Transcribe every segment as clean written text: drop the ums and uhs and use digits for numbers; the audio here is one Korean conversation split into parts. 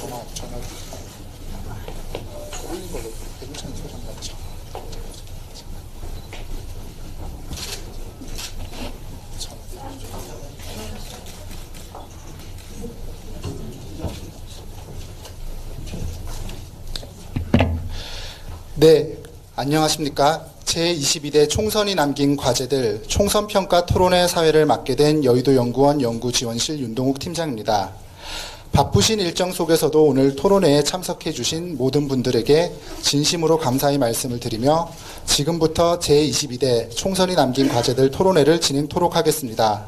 전화 올린 걸로 배동찬 소장 맞죠? 네, 안녕하십니까. 제22대 총선이 남긴 과제들 총선평가 토론회 사회를 맡게 된 여의도연구원 연구지원실 윤동욱 팀장입니다. 바쁘신 일정 속에서도 오늘 토론회에 참석해 주신 모든 분들에게 진심으로 감사의 말씀을 드리며 지금부터 제22대 총선이 남긴 과제들 토론회를 진행토록 하겠습니다.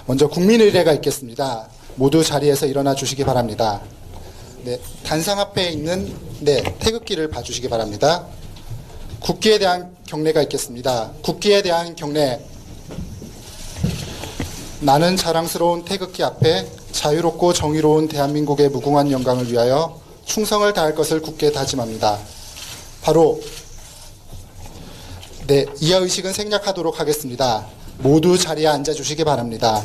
먼저 국민의례가 있겠습니다. 모두 자리에서 일어나 주시기 바랍니다. 네, 단상 앞에 있는 태극기를 봐주시기 바랍니다. 국기에 대한 경례가 있겠습니다. 국기에 대한 경례. 나는 자랑스러운 태극기 앞에 자유롭고 정의로운 대한민국의 무궁한 영광을 위하여 충성을 다할 것을 굳게 다짐합니다. 바로 이하 의식은 생략하도록 하겠습니다. 모두 자리에 앉아주시기 바랍니다.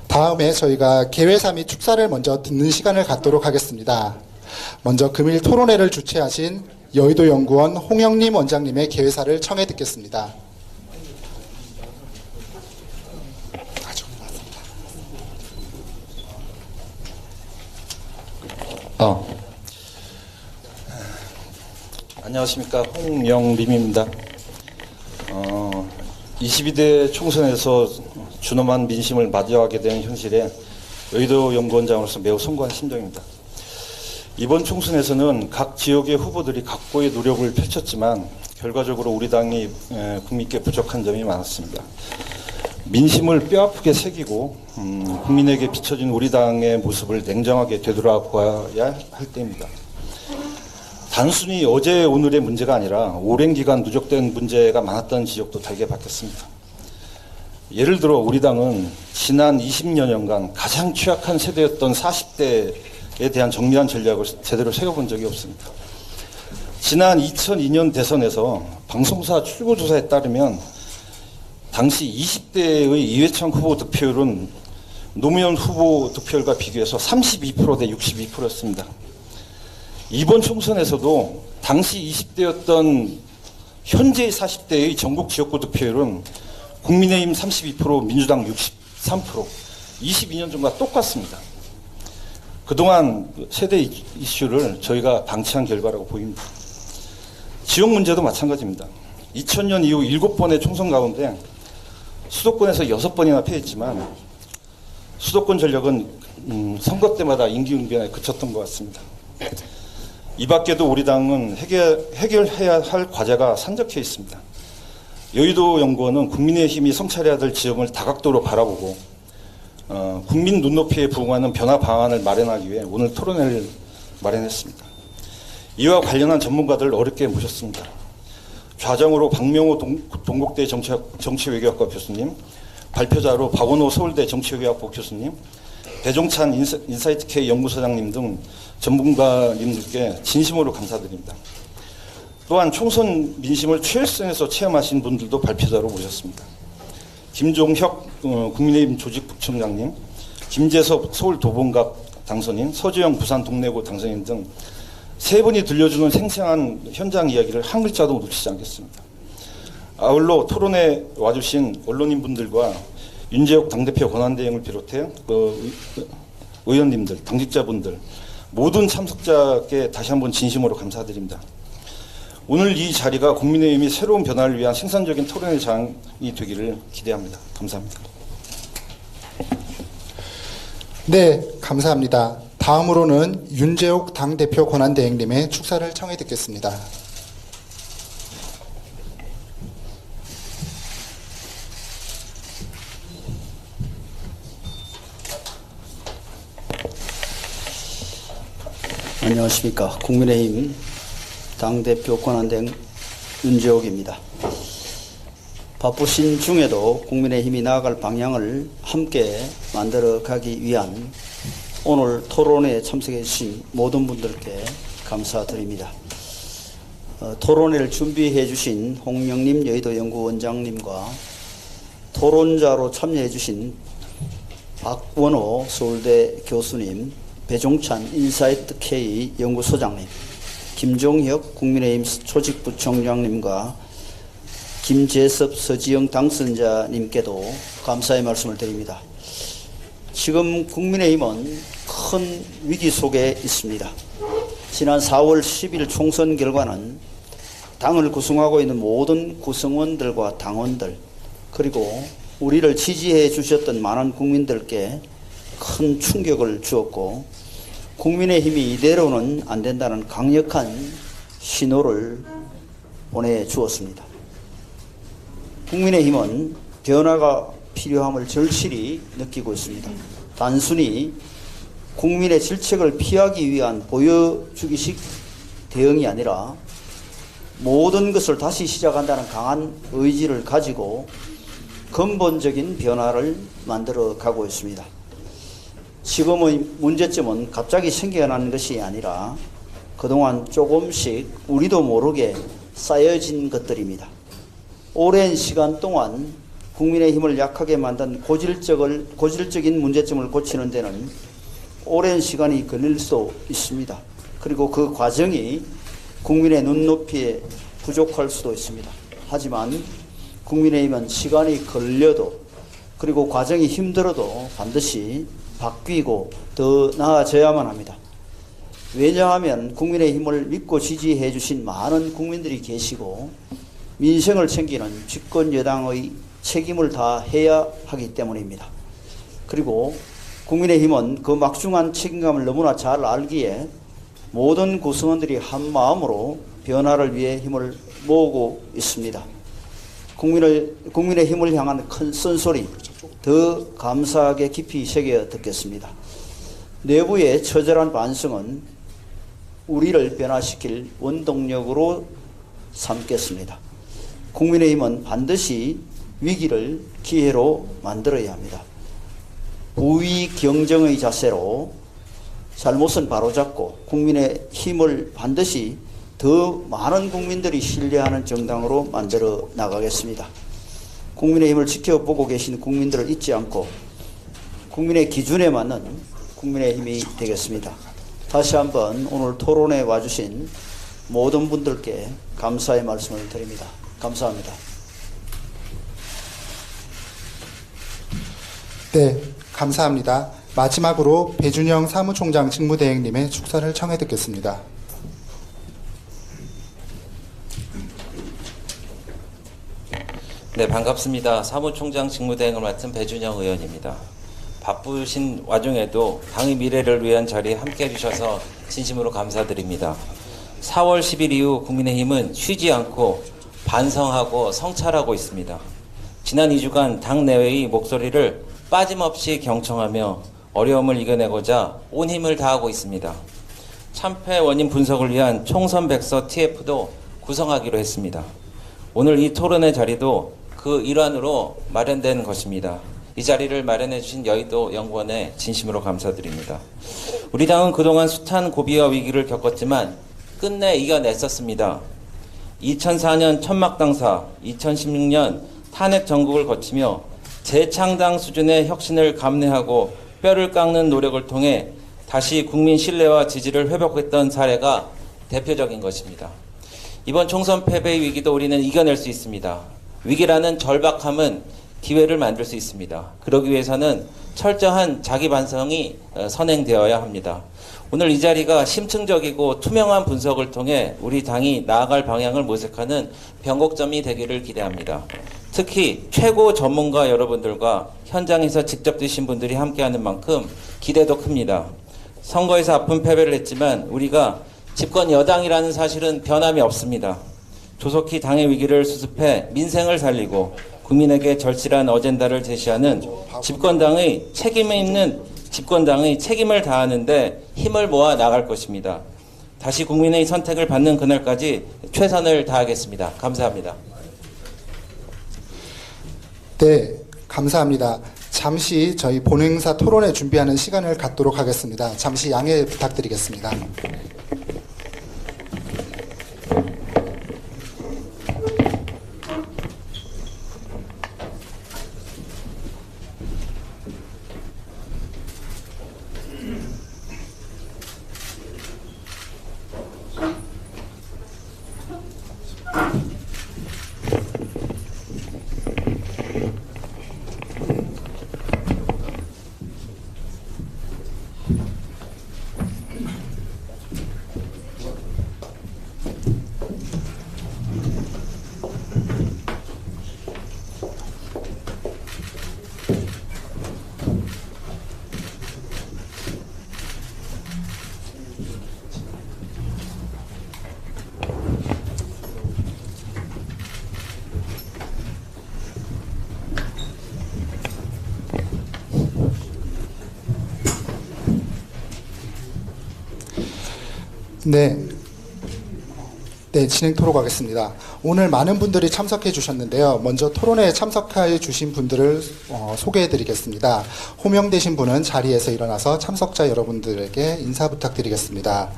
다음에 저희가 개회사 및 축사를 먼저 듣는 시간을 갖도록 하겠습니다. 먼저 금일 토론회를 주최하신 여의도연구원 홍영림 원장님의 개회사를 청해 듣겠습니다. 안녕하십니까. 홍영림입니다. 22대 총선에서 준엄한 민심을 맞이하게 된 현실에 여의도 연구원장으로서 매우 송구한 심정입니다. 이번 총선에서는 각 지역의 후보들이 각고의 노력을 펼쳤지만 결과적으로 우리 당이 국민께 부족한 점이 많았습니다. 민심을 뼈아프게 새기고 국민에게 비춰진 우리 당의 모습을 냉정하게 되돌아보아야 할 때입니다. 단순히 어제 오늘의 문제가 아니라 오랜 기간 누적된 문제가 많았던 지적도 달게 바뀌었습니다. 예를 들어 우리 당은 지난 20여 년간 가장 취약한 세대였던 40대에 대한 정밀한 전략을 제대로 세워본 적이 없습니다. 지난 2002년 대선에서 방송사 출구조사에 따르면 당시 20대의 이회창 후보 득표율은 노무현 후보 득표율과 비교해서 32% 대 62%였습니다. 이번 총선에서도 당시 20대였던 현재 40대의 전국 지역구 득표율은 국민의힘 32%, 민주당 63%, 22년 전과 똑같습니다. 그동안 세대 이슈를 저희가 방치한 결과라고 보입니다. 지역 문제도 마찬가지입니다. 2000년 이후 7번의 총선 가운데 수도권에서 6번이나 패했지만 수도권 전력은 선거 때마다 임기응변에 그쳤던 것 같습니다. 이 밖에도 우리 당은 해결해야 할 과제가 산적해 있습니다. 여의도 연구원은 국민의힘이 성찰해야 될 지점을 다각도로 바라보고 국민 눈높이에 부응하는 변화 방안을 마련하기 위해 오늘 토론회를 마련했습니다. 이와 관련한 전문가들을 어렵게 모셨습니다. 좌정으로 박명호 동국대 정치외교학과 교수님, 발표자로 박원호 서울대 정치외교학부 교수님, 배종찬 인사이트K 연구소장님 등 전문가님들께 진심으로 감사드립니다. 또한 총선 민심을 최일선에서 체험하신 분들도 발표자로 모셨습니다. 김종혁 국민의힘 조직부총장님, 김재섭 서울도봉갑 당선인, 서주영 부산 동래구 당선인 등 세 분이 들려주는 생생한 현장 이야기를 한 글자도 놓치지 않겠습니다. 아울러 토론에 와주신 언론인분들과 윤재욱 당대표 권한대행을 비롯해 의원님들, 당직자분들, 모든 참석자께 다시 한번 진심으로 감사드립니다. 오늘 이 자리가 국민의힘이 새로운 변화를 위한 생산적인 토론의 장이 되기를 기대합니다. 감사합니다. 네, 감사합니다. 다음으로는 윤재욱 당대표 권한대행님의 축사를 청해 듣겠습니다. 안녕하십니까. 국민의힘 당대표 권한대행 윤재욱입니다. 바쁘신 중에도 국민의힘이 나아갈 방향을 함께 만들어가기 위한 오늘 토론회에 참석해 주신 모든 분들께 감사드립니다. 토론회를 준비해 주신 홍영림 여의도 연구원장님과 토론자로 참여해 주신 박원호 서울대 교수님, 배종찬 인사이트 K 연구소장님, 김종혁 국민의힘 조직부총장님과 김재섭 서지영 당선자님께도 감사의 말씀을 드립니다. 지금 국민의힘은 큰 위기 속에 있습니다. 지난 4월 10일 총선 결과는 당을 구성하고 있는 모든 구성원들과 당원들, 그리고 우리를 지지해 주셨던 많은 국민들께 큰 충격을 주었고, 국민의힘이 이대로는 안 된다는 강력한 신호를 보내주었습니다. 국민의힘은 변화가 필요함을 절실히 느끼고 있습니다. 단순히 국민의 질책을 피하기 위한 보여주기식 대응이 아니라 모든 것을 다시 시작한다는 강한 의지를 가지고 근본적인 변화를 만들어 가고 있습니다. 지금의 문제점은 갑자기 생겨난 것이 아니라 그동안 조금씩 우리도 모르게 쌓여진 것들입니다. 오랜 시간 동안 국민의힘을 약하게 만든 고질적인 문제점을 고치는 데는 오랜 시간이 걸릴 수 있습니다. 그리고 그 과정이 국민의 눈높이에 부족할 수도 있습니다. 하지만 국민의힘은 시간이 걸려도, 그리고 과정이 힘들어도 반드시 바뀌고 더 나아져야만 합니다. 왜냐하면 국민의힘을 믿고 지지해 주신 많은 국민들이 계시고 민생을 챙기는 집권 여당의 책임을 다해야 하기 때문입니다. 그리고 국민의힘은 그 막중한 책임감을 너무나 잘 알기에 모든 구성원들이 한 마음으로 변화를 위해 힘을 모으고 있습니다. 국민의 힘을 향한 큰 쓴소리 더 감사하게 깊이 새겨 듣겠습니다. 내부의 처절한 반성은 우리를 변화시킬 원동력으로 삼겠습니다. 국민의힘은 반드시 위기를 기회로 만들어야 합니다. 우위 경쟁의 자세로 잘못은 바로잡고 국민의 힘을 반드시 더 많은 국민들이 신뢰하는 정당으로 만들어 나가겠습니다. 국민의 힘을 지켜보고 계신 국민들을 잊지 않고 국민의 기준에 맞는 국민의 힘이 되겠습니다. 다시 한번 오늘 토론에 와주신 모든 분들께 감사의 말씀을 드립니다. 감사합니다. 네, 감사합니다. 마지막으로 배준영 사무총장 직무대행님의 축사를 청해 듣겠습니다. 네, 반갑습니다. 사무총장 직무대행을 맡은 배준영 의원입니다. 바쁘신 와중에도 당의 미래를 위한 자리에 함께해 주셔서 진심으로 감사드립니다. 4월 10일 이후 국민의힘은 쉬지 않고 반성하고 성찰하고 있습니다. 지난 2주간 당 내외의 목소리를 빠짐없이 경청하며 어려움을 이겨내고자 온 힘을 다하고 있습니다. 참패 원인 분석을 위한 총선 백서 TF도 구성하기로 했습니다. 오늘 이 토론의 자리도 그 일환으로 마련된 것입니다. 이 자리를 마련해 주신 여의도 연구원에 진심으로 감사드립니다. 우리 당은 그동안 숱한 고비와 위기를 겪었지만 끝내 이겨냈었습니다. 2004년 천막당사, 2016년 탄핵 전국을 거치며 재창당 수준의 혁신을 감내하고 뼈를 깎는 노력을 통해 다시 국민 신뢰와 지지를 회복했던 사례가 대표적인 것입니다. 이번 총선 패배의 위기도 우리는 이겨낼 수 있습니다. 위기라는 절박함은 기회를 만들 수 있습니다. 그러기 위해서는 철저한 자기 반성이 선행되어야 합니다. 오늘 이 자리가 심층적이고 투명한 분석을 통해 우리 당이 나아갈 방향을 모색하는 변곡점이 되기를 기대합니다. 특히 최고 전문가 여러분들과 현장에서 직접 뛰신 분들이 함께하는 만큼 기대도 큽니다. 선거에서 아픈 패배를 했지만 우리가 집권 여당이라는 사실은 변함이 없습니다. 조속히 당의 위기를 수습해 민생을 살리고 국민에게 절실한 어젠다를 제시하는 집권당의 책임이 있는 집권당의 책임을 다하는데 힘을 모아 나갈 것입니다. 다시 국민의 선택을 받는 그날까지 최선을 다하겠습니다. 감사합니다. 네, 감사합니다. 잠시 저희 본행사 토론회 준비하는 시간을 갖도록 하겠습니다. 잠시 양해 부탁드리겠습니다. 네. 네, 진행토록 하겠습니다. 오늘 많은 분들이 참석해 주셨는데요. 먼저 토론회에 참석해 주신 분들을 소개해 드리겠습니다. 호명되신 분은 자리에서 일어나서 참석자 여러분들에게 인사 부탁드리겠습니다.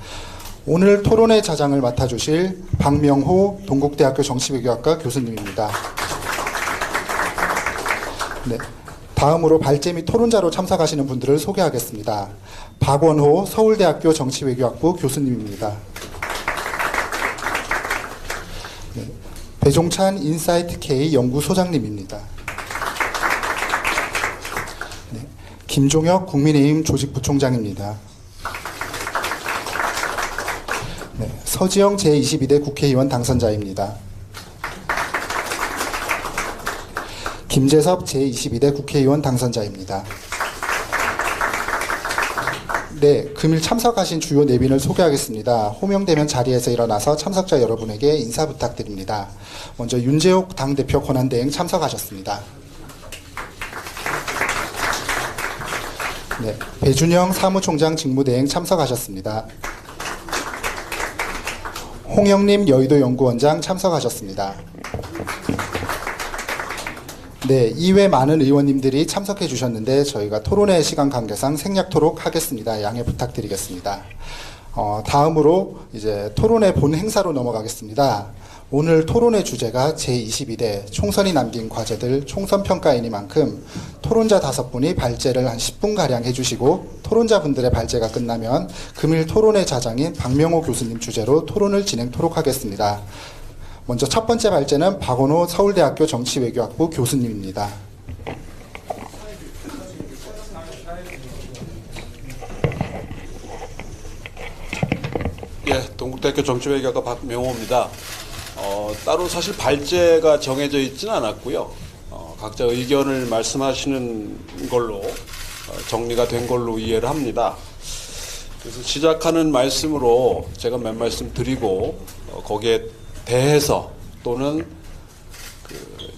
오늘 토론회 자장을 맡아주실 박명호 동국대학교 정치외교학과 교수님입니다. 네, 다음으로 발제 및 토론자로 참석하시는 분들을 소개하겠습니다. 박원호 서울대학교 정치외교학부 교수님입니다. 네, 배종찬 인사이트K 연구소장님입니다. 네, 김종혁 국민의힘 조직부총장입니다. 네, 서지영 제22대 국회의원 당선자입니다. 김재섭 제22대 국회의원 당선자입니다. 네, 금일 참석하신 주요 내빈을 소개하겠습니다. 호명되면 자리에서 일어나서 참석자 여러분에게 인사 부탁드립니다. 먼저 윤재옥 당대표 권한대행 참석하셨습니다. 네, 배준영 사무총장 직무대행 참석하셨습니다. 홍영림 여의도 연구원장 참석하셨습니다. 네, 이외 많은 의원님들이 참석해 주셨는데 저희가 토론회 시간 관계상 생략토록 하겠습니다. 양해 부탁드리겠습니다. 다음으로 이제 토론회 본 행사로 넘어가겠습니다. 오늘 토론회 주제가 제22대 총선이 남긴 과제들 총선평가이니만큼 토론자 5분이 발제를 한 10분가량 해주시고 토론자분들의 발제가 끝나면 금일 토론회 자장인 박명호 교수님 주제로 토론을 진행토록 하겠습니다. 먼저 첫 번째 발제는 박원호 서울대학교 정치외교학부 교수님입니다. 예, 동국대학교 정치외교학과 박명호입니다. 따로 사실 발제가 정해져 있지는 않았고요. 각자 의견을 말씀하시는 걸로 정리가 된 걸로 이해를 합니다. 그래서 시작하는 말씀으로 제가 몇 말씀 드리고 거기에 대해서 또는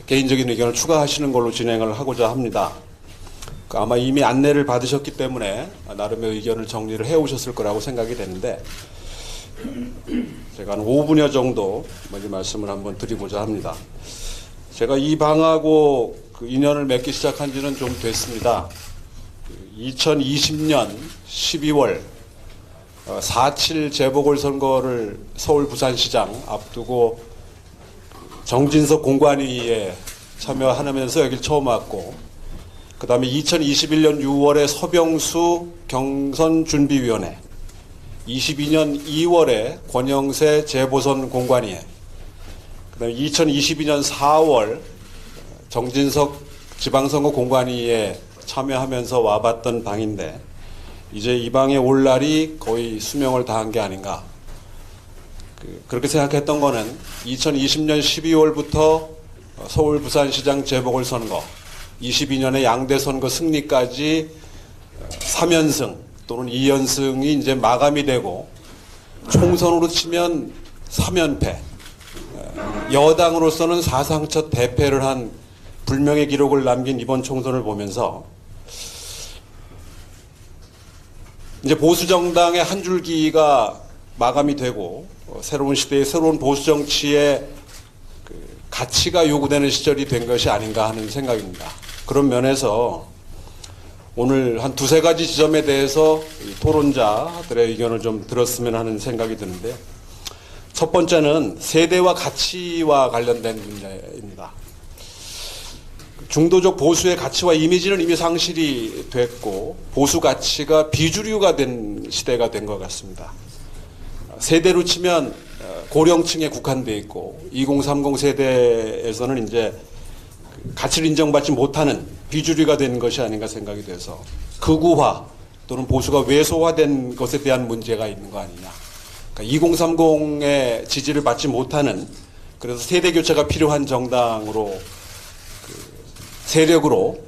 개인적인 의견을 추가하시는 걸로 진행을 하고자 합니다. 아마 이미 안내를 받으셨기 때문에 나름의 의견을 정리를 해오셨을 거라고 생각이 되는데 제가 한 5분여 정도 먼저 말씀을 한번 드리고자 합니다. 제가 이 방하고 인연을 맺기 시작한 지는 좀 됐습니다. 2020년 12월 4.7 재보궐선거를 서울 부산시장 앞두고 정진석 공관위에 참여하면서 여길 처음 왔고 그 다음에 2021년 6월에 서병수 경선준비위원회 22년 2월에 권영세 재보선 공관위에 그 다음에 2022년 4월 정진석 지방선거 공관위에 참여하면서 와봤던 방인데 이제 이 방에 올 날이 거의 수명을 다한 게 아닌가. 그렇게 생각했던 거는 2020년 12월부터 서울 부산시장 재보궐선거 22년의 양대선거 승리까지 3연승 또는 2연승이 이제 마감이 되고 총선으로 치면 3연패 여당으로서는 사상 첫 대패를 한 불명의 기록을 남긴 이번 총선을 보면서 이제 보수정당의 한 줄기가 마감이 되고 새로운 시대의 새로운 보수정치의 가치가 요구되는 시절이 된 것이 아닌가 하는 생각입니다. 그런 면에서 오늘 한 2-3가지 지점에 대해서 토론자들의 의견을 좀 들었으면 하는 생각이 드는데 첫 번째는 세대와 가치와 관련된 문제입니다. 중도적 보수의 가치와 이미지는 이미 상실이 됐고 보수 가치가 비주류가 된 시대가 된 것 같습니다. 세대로 치면 고령층에 국한되어 있고 2030 세대에서는 이제 가치를 인정받지 못하는 비주류가 된 것이 아닌가 생각이 돼서 극우화 또는 보수가 왜소화된 것에 대한 문제가 있는 거 아니냐. 그러니까 2030의 지지를 받지 못하는 그래서 세대 교체가 필요한 정당으로 세력으로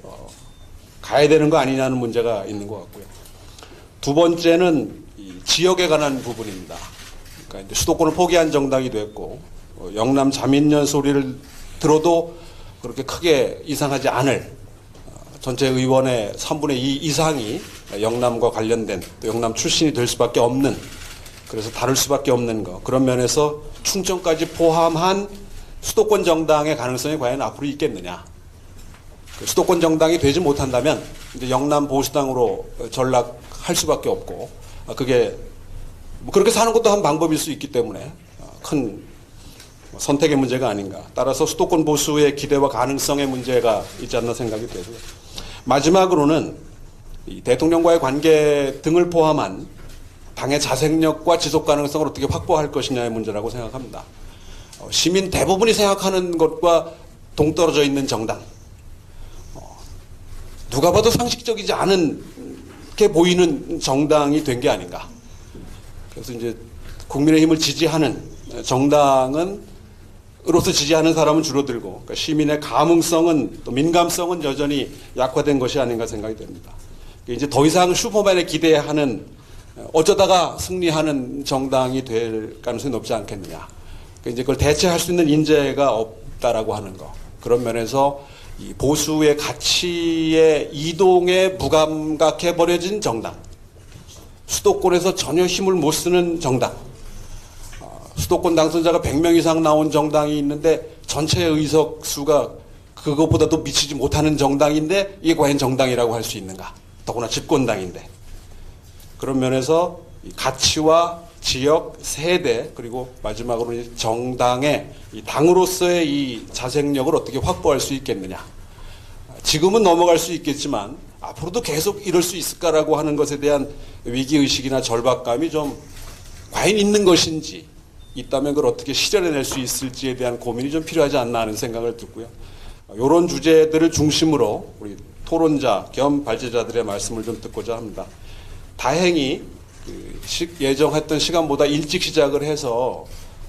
가야 되는 거 아니냐는 문제가 있는 것 같고요. 두 번째는 이 지역에 관한 부분입니다. 그러니까 이제 수도권을 포기한 정당이 됐고 영남 자민련 소리를 들어도 그렇게 크게 이상하지 않을 전체 의원의 3분의 2 이상이 영남과 관련된 또 영남 출신이 될 수밖에 없는 그래서 다를 수밖에 없는 거. 그런 면에서 충청까지 포함한 수도권 정당의 가능성이 과연 앞으로 있겠느냐. 수도권 정당이 되지 못한다면 이제 영남 보수당으로 전락할 수밖에 없고, 그게 뭐 그렇게 사는 것도 한 방법일 수 있기 때문에 큰 선택의 문제가 아닌가. 따라서 수도권 보수의 기대와 가능성의 문제가 있지 않나 생각이 되고요. 마지막으로는 이 대통령과의 관계 등을 포함한 당의 자생력과 지속 가능성을 어떻게 확보할 것이냐의 문제라고 생각합니다. 시민 대부분이 생각하는 것과 동떨어져 있는 정당, 누가 봐도 상식적이지 않은 게 보이는 정당이 된 게 아닌가. 그래서 이제 국민의힘을 지지하는 정당은 으로서 지지하는 사람은 줄어들고, 그러니까 시민의 감흥성은 또 민감성은 여전히 약화된 것이 아닌가 생각이 됩니다. 이제 더 이상 슈퍼맨에 기대하는 어쩌다가 승리하는 정당이 될 가능성이 높지 않겠느냐. 그러니까 이제 그걸 대체할 수 있는 인재가 없다라고 하는 거. 그런 면에서 이 보수의 가치의 이동에 무감각해 버려진 정당, 수도권에서 전혀 힘을 못 쓰는 정당, 수도권 당선자가 100명 이상 나온 정당이 있는데 전체 의석 수가 그것보다도 미치지 못하는 정당인데 이게 과연 정당이라고 할 수 있는가? 더구나 집권당인데. 그런 면에서 이 가치와 지역, 세대, 그리고 마지막으로 이 정당의 이 당으로서의 이 자생력을 어떻게 확보할 수 있겠느냐. 지금은 넘어갈 수 있겠지만 앞으로도 계속 이럴 수 있을까라고 하는 것에 대한 위기의식이나 절박감이 좀 과연 있는 것인지, 있다면 그걸 어떻게 실현해낼 수 있을지에 대한 고민이 좀 필요하지 않나 하는 생각을 듣고요. 이런 주제들을 중심으로 우리 토론자 겸 발제자들의 말씀을 좀 듣고자 합니다. 다행히 예정했던 시간보다 일찍 시작을 해서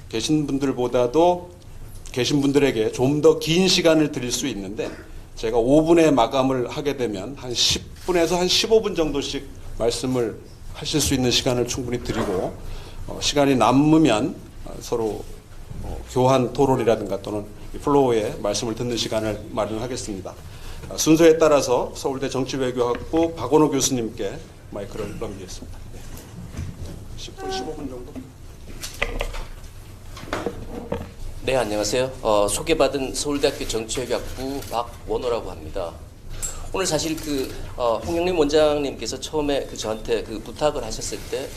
계신 분들에게 좀 더 긴 시간을 드릴 수 있는데, 제가 5분에 마감을 하게 되면 한 10분에서 한 15분 정도씩 말씀을 하실 수 있는 시간을 충분히 드리고, 시간이 남으면 서로 교환 토론이라든가 또는 플로어에 말씀을 듣는 시간을 마련하겠습니다. 순서에 따라서 서울대 정치외교학부 박원호 교수님께 마이크를 넘기겠습니다. 10분, 15분 정도. 네, 안녕하세요. 소개받은 서울대학교 정치외교학부 박원호라고 합니다. 오늘 사실 홍영림 원장님께서 처음에 저한테 부탁을 하셨을 때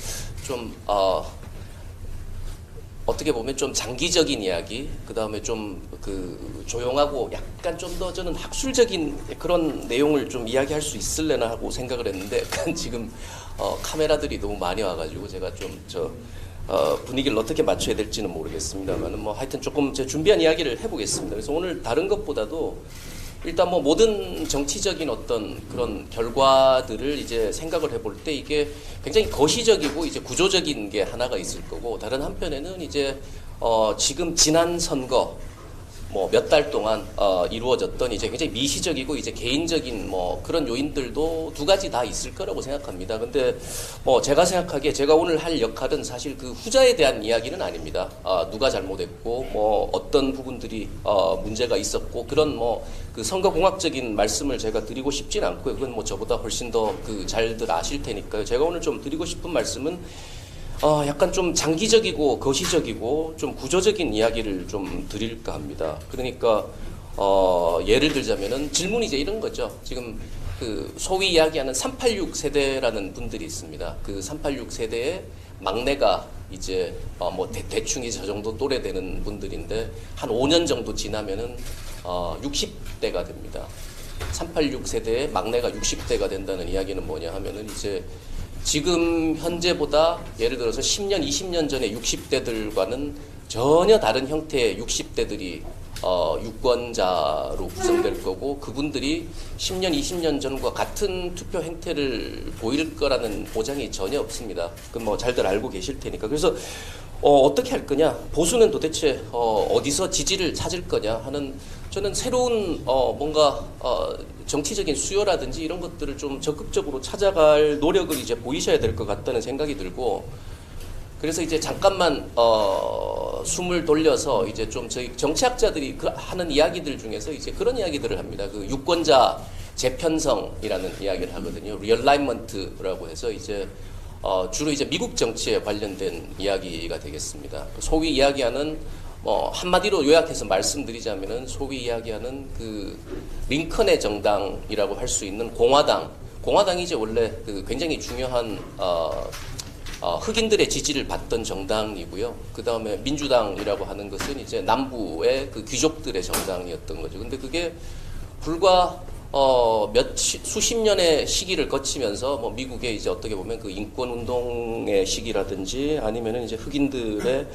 좀 어떻게 보면 좀 장기적인 이야기, 그 다음에 좀 조용하고 약간 좀 더 저는 학술적인 그런 내용을 좀 이야기할 수 있을래나 하고 생각을 했는데, 약간 지금 카메라들이 너무 많이 와가지고 제가 좀 분위기를 어떻게 맞춰야 될지는 모르겠습니다만, 뭐 하여튼 조금 제 준비한 이야기를 해보겠습니다. 그래서 오늘 다른 것보다도 일단 뭐 모든 정치적인 어떤 그런 결과들을 이제 생각을 해볼 때 이게 굉장히 거시적이고 이제 구조적인 게 하나가 있을 거고, 다른 한편에는 이제 지금 지난 선거 뭐 몇 달 동안 이루어졌던 이제 굉장히 미시적이고 이제 개인적인 뭐 그런 요인들도 두 가지 다 있을 거라고 생각합니다. 근데 뭐 제가 생각하기에 제가 오늘 할 역할은 사실 후자에 대한 이야기는 아닙니다. 누가 잘못했고 뭐 어떤 부분들이 문제가 있었고 그런 선거공학적인 말씀을 제가 드리고 싶진 않고요. 그건 뭐 저보다 훨씬 더 잘들 아실 테니까요. 제가 오늘 좀 드리고 싶은 말씀은 약간 좀 장기적이고 거시적이고 좀 구조적인 이야기를 좀 드릴까 합니다. 그러니까 예를 들자면은 질문이 이제 이런 거죠. 지금 소위 이야기하는 386 세대라는 분들이 있습니다. 386 세대의 막내가 이제 대충 이제 저 정도 또래 되는 분들인데, 한 5년 정도 지나면은 60대가 됩니다. 386 세대의 막내가 60대가 된다는 이야기는 뭐냐 하면은 이제 지금 현재보다 예를 들어서 10년, 20년 전에 60대들과는 전혀 다른 형태의 60대들이 유권자로 구성될 거고, 그분들이 10년, 20년 전과 같은 투표 행태를 보일 거라는 보장이 전혀 없습니다. 그건 뭐 잘들 알고 계실 테니까. 그래서 어떻게 할 거냐, 보수는 도대체 어디서 지지를 찾을 거냐 하는, 저는 새로운 뭔가 정치적인 수요라든지 이런 것들을 좀 적극적으로 찾아갈 노력을 이제 보이셔야 될 것 같다는 생각이 들고, 그래서 이제 잠깐만 숨을 돌려서 이제 좀 저희 정치학자들이 하는 이야기들 중에서 이제 그런 이야기들을 합니다. 유권자 재편성이라는 이야기를 하거든요. 리얼라이먼트라고 해서 이제 주로 이제 미국 정치에 관련된 이야기가 되겠습니다. 소위 이야기하는 한마디로 요약해서 말씀드리자면은 소위 이야기하는 그 링컨의 정당이라고 할 수 있는 공화당이 이제 원래 그 굉장히 중요한 흑인들의 지지를 받던 정당이고요. 그 다음에 민주당이라고 하는 것은 이제 남부의 그 귀족들의 정당이었던 거죠. 근데 그게 불과 수십 년의 시기를 거치면서 뭐 미국의 이제 어떻게 보면 그 인권 운동의 시기라든지 아니면은 이제 흑인들의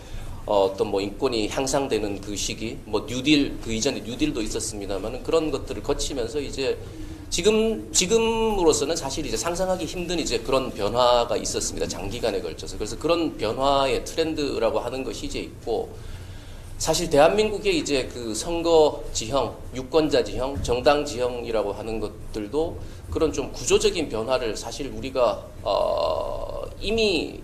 어떤 뭐 인권이 향상되는 그 시기, 뭐 뉴딜 그 이전에 뉴딜도 있었습니다만은 그런 것들을 거치면서 이제 지금으로서는 사실 이제 상상하기 힘든 이제 그런 변화가 있었습니다. 장기간에 걸쳐서. 그래서 그런 변화의 트렌드라고 하는 것이 이제 있고, 사실 대한민국의 이제 그 선거 지형, 유권자 지형, 정당 지형이라고 하는 것들도 그런 좀 구조적인 변화를 사실 우리가 이미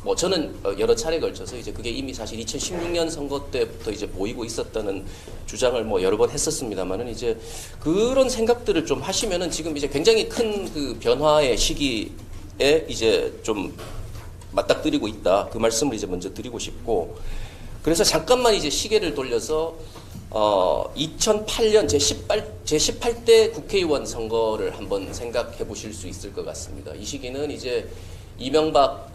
뭐 저는 여러 차례 걸쳐서 이제 그게 이미 사실 2016년 선거 때부터 이제 보이고 있었다는 주장을 뭐 여러 번 했었습니다만은 이제 그런 생각들을 좀 하시면은 지금 이제 굉장히 큰 그 변화의 시기에 이제 좀 맞닥뜨리고 있다. 그 말씀을 이제 먼저 드리고 싶고, 그래서 잠깐만 이제 시계를 돌려서 2008년 제18대 국회의원 선거를 한번 생각해 보실 수 있을 것 같습니다. 이 시기는 이제 이명박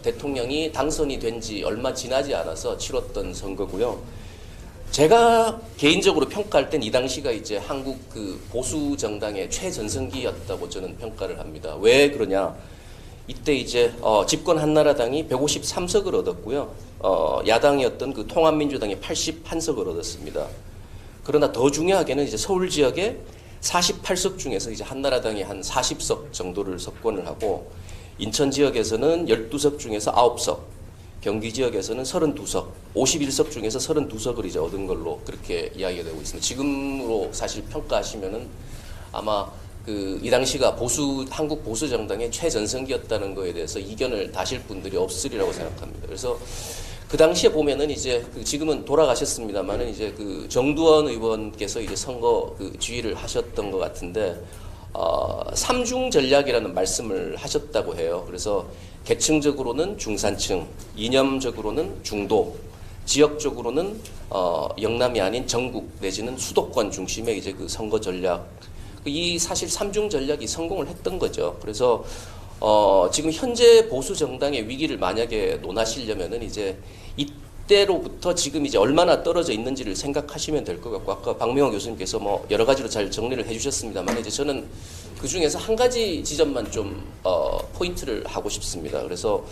대통령이 당선이 된 지 얼마 지나지 않아서 치렀던 선거고요. 제가 개인적으로 평가할 땐 이 당시가 이제 한국 그 보수 정당의 최전성기였다고 저는 평가를 합니다. 왜 그러냐? 이때 이제 집권 한나라당이 153석을 얻었고요. 야당이었던 그 통합민주당이 81석을 얻었습니다. 그러나 더 중요하게는 이제 서울 지역에 48석 중에서 이제 한나라당이 한 40석 정도를 석권을 하고, 인천 지역에서는 12석 중에서 9석, 경기 지역에서는 32석, 51석 중에서 32석을 이제 얻은 걸로 그렇게 이야기가 되고 있습니다. 지금으로 사실 평가하시면은 아마 이 당시가 한국 보수 정당의 최전성기였다는 거에 대해서 이견을 다실 분들이 없으리라고 생각합니다. 그래서 그 당시에 보면은 이제 지금은 돌아가셨습니다만은 이제 그 정두원 의원께서 이제 선거 지휘를 하셨던 것 같은데, 삼중 전략이라는 말씀을 하셨다고 해요. 그래서 계층적으로는 중산층, 이념적으로는 중도, 지역적으로는 영남이 아닌 전국 내지는 수도권 중심의 이제 그 선거 전략, 이 사실 삼중 전략이 성공을 했던 거죠. 그래서 지금 현재 보수 정당의 위기를 만약에 논하시려면은 이제 이때로부터 지금 이제 얼마나 떨어져 있는지를 생각하시면 될 것 같고, 아까 박명호 교수님께서 뭐 여러 가지로 잘 정리를 해주셨습니다만 이제 저는 그 중에서 한 가지 지점만 좀 포인트를 하고 싶습니다. 그래서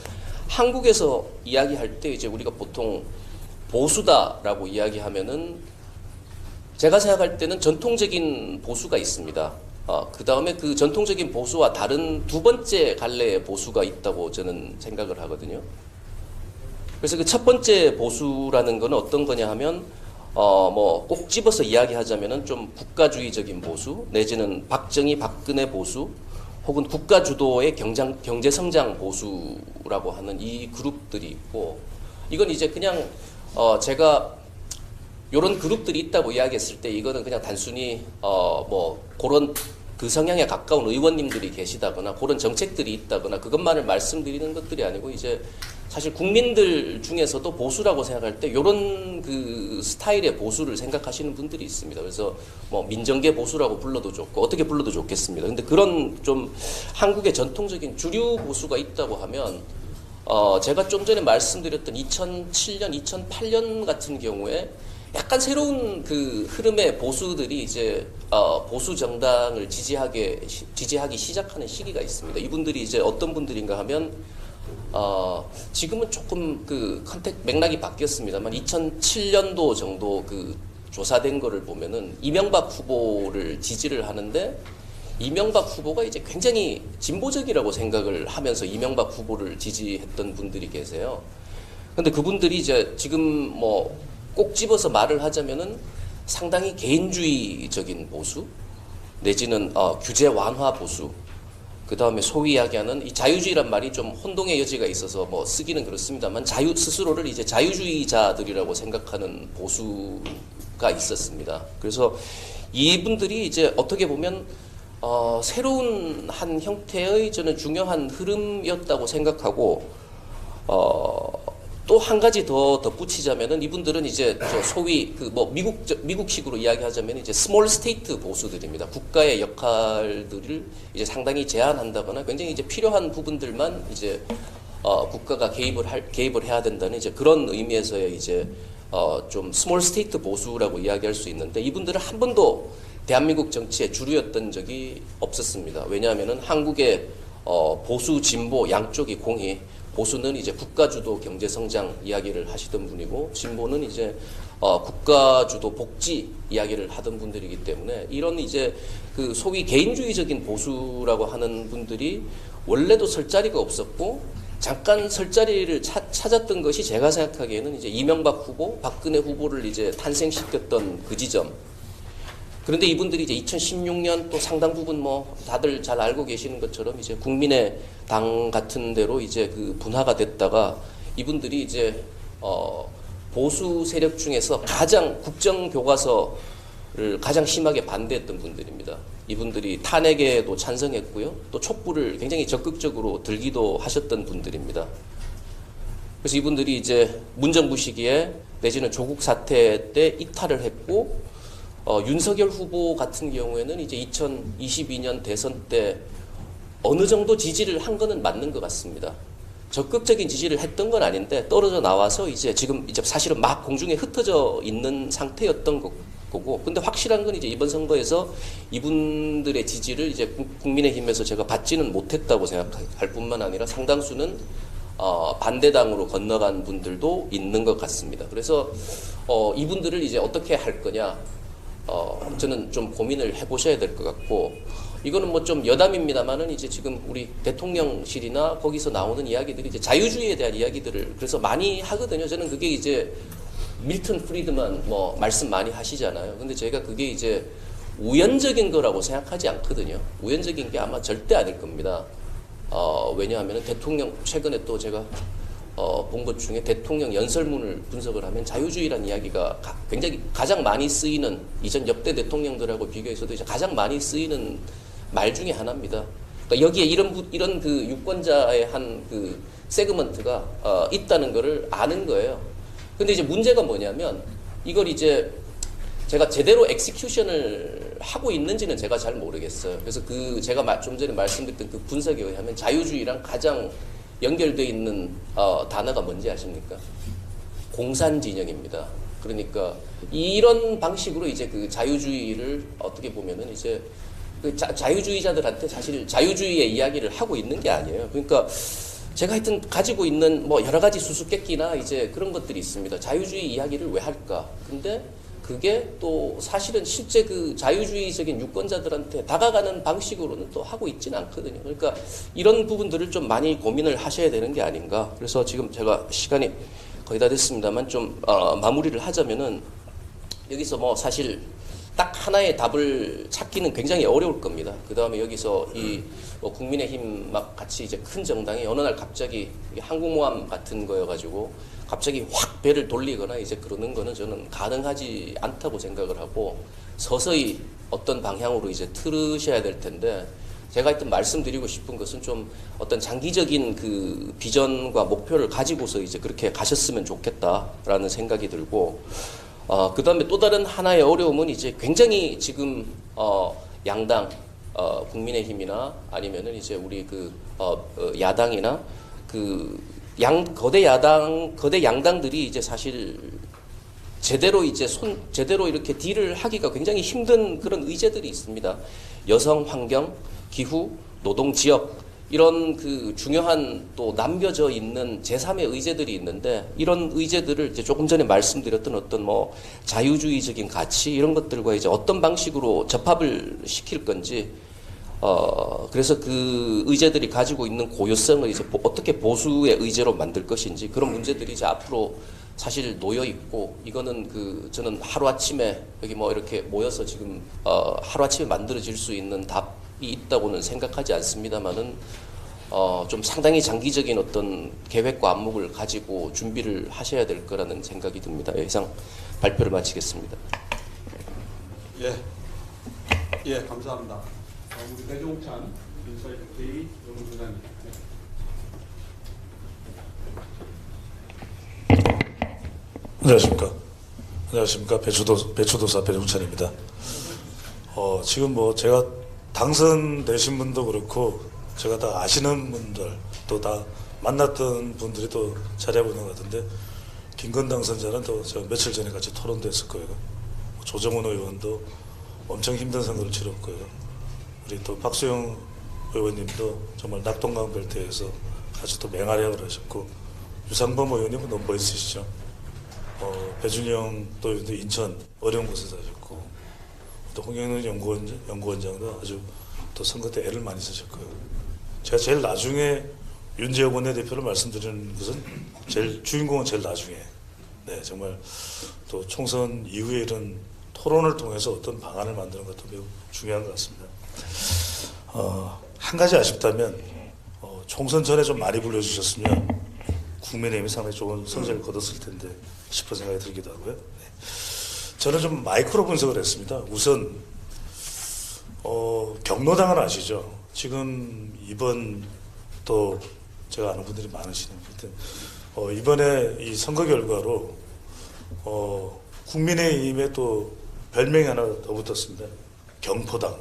한국에서 이야기할 때 이제 우리가 보통 보수다라고 이야기하면은 제가 생각할 때는 전통적인 보수가 있습니다. 그 다음에 그 전통적인 보수와 다른 두 번째 갈래의 보수가 있다고 저는 생각을 하거든요. 그래서 그 첫 번째 보수라는 거는 어떤 거냐 하면, 뭐 꼭 집어서 이야기하자면은 좀 국가주의적인 보수, 내지는 박정희, 박근혜 보수, 혹은 국가 주도의 경제 성장 보수라고 하는 이 그룹들이 있고, 이건 이제 그냥 제가 이런 그룹들이 있다고 이야기했을 때 이거는 그냥 단순히 뭐 그런 그 성향에 가까운 의원님들이 계시다거나 그런 정책들이 있다거나 그것만을 말씀드리는 것들이 아니고, 이제 사실 국민들 중에서도 보수라고 생각할 때 이런 그 스타일의 보수를 생각하시는 분들이 있습니다. 그래서 뭐 민정계 보수라고 불러도 좋고 어떻게 불러도 좋겠습니다. 근데 그런 좀 한국의 전통적인 주류 보수가 있다고 하면, 제가 좀 전에 말씀드렸던 2007년, 2008년 같은 경우에 약간 새로운 그 흐름의 보수들이 이제 보수 정당을 지지하기 시작하는 시기가 있습니다. 이분들이 이제 어떤 분들인가 하면, 지금은 조금 그 맥락이 바뀌었습니다만 2007년도 정도 그 조사된 거를 보면은 이명박 후보를 지지를 하는데, 이명박 후보가 이제 굉장히 진보적이라고 생각을 하면서 이명박 후보를 지지했던 분들이 계세요. 근데 그분들이 이제 지금 뭐 꼭 집어서 말을 하자면은 상당히 개인주의적인 보수, 내지는 규제 완화 보수, 그 다음에 소위 이야기하는 이 자유주의란 말이 좀 혼동의 여지가 있어서 뭐 쓰기는 그렇습니다만 스스로를 이제 자유주의자들이라고 생각하는 보수가 있었습니다. 그래서 이분들이 이제 어떻게 보면 새로운 한 형태의 저는 중요한 흐름이었다고 생각하고 또 한 가지 더 덧붙이자면은 이분들은 이제 저 소위 그 뭐 미국식으로 이야기하자면 이제 스몰 스테이트 보수들입니다. 국가의 역할들을 이제 상당히 제한한다거나 굉장히 이제 필요한 부분들만 이제 국가가 개입을 해야 된다는 이제 그런 의미에서의 이제 좀 스몰 스테이트 보수라고 이야기할 수 있는데 이분들은 한 번도 대한민국 정치의 주류였던 적이 없었습니다. 왜냐하면은 한국의 보수 진보 양쪽이 공히 보수는 이제 국가주도 경제성장 이야기를 하시던 분이고 진보는 이제 국가주도 복지 이야기를 하던 분들이기 때문에 이런 이제 그 소위 개인주의적인 보수라고 하는 분들이 원래도 설 자리가 없었고 잠깐 설 자리를 찾았던 것이 제가 생각하기에는 이제 이명박 후보, 박근혜 후보를 이제 탄생시켰던 그 지점. 그런데 이분들이 이제 2016년 또 상당 부분 뭐 다들 잘 알고 계시는 것처럼 이제 국민의당 같은 데로 이제 그 분화가 됐다가 이분들이 이제 보수 세력 중에서 가장 국정교과서를 가장 심하게 반대했던 분들입니다. 이분들이 탄핵에도 찬성했고요. 또 촛불을 굉장히 적극적으로 들기도 하셨던 분들입니다. 그래서 이분들이 이제 문정부 시기에 내지는 조국 사태 때 이탈을 했고 윤석열 후보 같은 경우에는 이제 2022년 대선 때 어느 정도 지지를 한 거는 맞는 것 같습니다. 적극적인 지지를 했던 건 아닌데 떨어져 나와서 이제 지금 이제 사실은 막 공중에 흩어져 있는 상태였던 거고, 근데 확실한 건 이제 이번 선거에서 이분들의 지지를 이제 국민의힘에서 제가 받지는 못했다고 생각할 뿐만 아니라 상당수는 반대당으로 건너간 분들도 있는 것 같습니다. 그래서 이분들을 이제 어떻게 할 거냐, 저는 좀 고민을 해보셔야 될 것 같고, 이거는 뭐 좀 여담입니다만은 이제 지금 우리 대통령실이나 거기서 나오는 이야기들이 이제 자유주의에 대한 이야기들을 그래서 많이 하거든요. 저는 그게 이제 밀턴 프리드만 뭐 말씀 많이 하시잖아요. 근데 제가 그게 이제 우연적인 거라고 생각하지 않거든요. 우연적인 게 아마 절대 아닐 겁니다. 왜냐하면 대통령 최근에 또 제가 본 것 중에 대통령 연설문을 분석을 하면 자유주의라는 이야기가 굉장히 가장 많이 쓰이는 이전 역대 대통령들하고 비교해서도 이제 가장 많이 쓰이는 말 중에 하나입니다. 그러니까 여기에 이런 그 유권자의 한 그 세그먼트가 있다는 거를 아는 거예요. 근데 이제 문제가 뭐냐면 이걸 이제 제가 제대로 엑스큐션을 하고 있는지는 제가 잘 모르겠어요. 그래서 그 제가 좀 전에 말씀드렸던 그 분석에 의하면 자유주의랑 가장 연결되어 있는 단어가 뭔지 아십니까? 공산진영입니다. 그러니까 이런 방식으로 이제 그 자유주의를 어떻게 보면은 이제 그 자유주의자들한테 사실 자유주의의 이야기를 하고 있는 게 아니에요. 그러니까 제가 하여튼 가지고 있는 뭐 여러 가지 수수께끼나 이제 그런 것들이 있습니다. 자유주의 이야기를 왜 할까? 근데 그게 또 사실은 실제 그 자유주의적인 유권자들한테 다가가는 방식으로는 또 하고 있지는 않거든요. 그러니까 이런 부분들을 좀 많이 고민을 하셔야 되는 게 아닌가. 그래서 지금 제가 시간이 거의 다 됐습니다만 좀 마무리를 하자면은 여기서 뭐 사실 딱 하나의 답을 찾기는 굉장히 어려울 겁니다. 그 다음에 여기서 뭐 국민의힘 막 같이 이제 큰 정당이 어느 날 갑자기 항공모함 같은 거여가지고 갑자기 확 배를 돌리거나 이제 그러는 거는 저는 가능하지 않다고 생각을 하고 서서히 어떤 방향으로 이제 틀으셔야 될 텐데, 제가 하여튼 말씀드리고 싶은 것은 좀 어떤 장기적인 그 비전과 목표를 가지고서 이제 그렇게 가셨으면 좋겠다라는 생각이 들고, 그 다음에 또 다른 하나의 어려움은 이제 굉장히 지금 양당 국민의힘이나 아니면은 이제 우리 그 야당이나 그 거대 양당들이 이제 사실 제대로 이렇게 딜을 하기가 굉장히 힘든 그런 의제들이 있습니다. 여성, 환경, 기후, 노동, 지역 이런 그 중요한 또 남겨져 있는 제3의 의제들이 있는데, 이런 의제들을 이제 조금 전에 말씀드렸던 어떤 뭐 자유주의적인 가치 이런 것들과 이제 어떤 방식으로 접합을 시킬 건지, 그래서 그 의제들이 가지고 있는 고유성을 이제 어떻게 보수의 의제로 만들 것인지, 그런 문제들이 이제 앞으로 사실 놓여 있고, 이거는 저는 하루아침에 여기 뭐 이렇게 모여서 지금 하루아침에 만들어질 수 있는 답이 있다고는 생각하지 않습니다만은 좀 상당히 장기적인 어떤 계획과 안목을 가지고 준비를 하셔야 될 거라는 생각이 듭니다. 이상 발표를 마치겠습니다. 예, 감사합니다. 우리 배종찬 인사이트K 연구소장님. 안녕하십니까. 안녕하십니까. 배추도사 배종찬입니다. 지금 뭐 제가 당선되신 분도 그렇고 제가 다 아시는 분들 또 다 만났던 분들이 또 자리하고 있는 것 같은데 김건 당선자는 또 제가 며칠 전에 같이 토론도 했을 거예요. 조정훈 의원도 엄청 힘든 선거를 치렀고요. 우리 또 박수영 의원님도 정말 낙동강 벨트에서 아주 또 맹활약을 하셨고 유상범 의원님은 너무 멋있으시죠. 배준영 또 인천 어려운 곳에서 하셨고 또 홍영훈 연구원장도 아주 또 선거 때 애를 많이 쓰셨고요. 제가 제일 나중에 윤재욱 원내대표를 말씀드리는 것은 주인공은 제일 나중에 정말 또 총선 이후에 이런 토론을 통해서 어떤 방안을 만드는 것도 매우 중요한 것 같습니다. 한 가지 아쉽다면 총선 전에 좀 많이 불러주셨으면 국민의힘이 상당히 좋은 성적을 거뒀을 텐데 싶은 생각이 들기도 하고요. 저는 좀 마이크로 분석을 했습니다. 우선 경로당은 아시죠? 지금 이번 또 제가 아는 분들이 많으시네요. 하여튼 이번에 이 선거 결과로 국민의힘에 또 별명이 하나 더 붙었습니다. 경포당.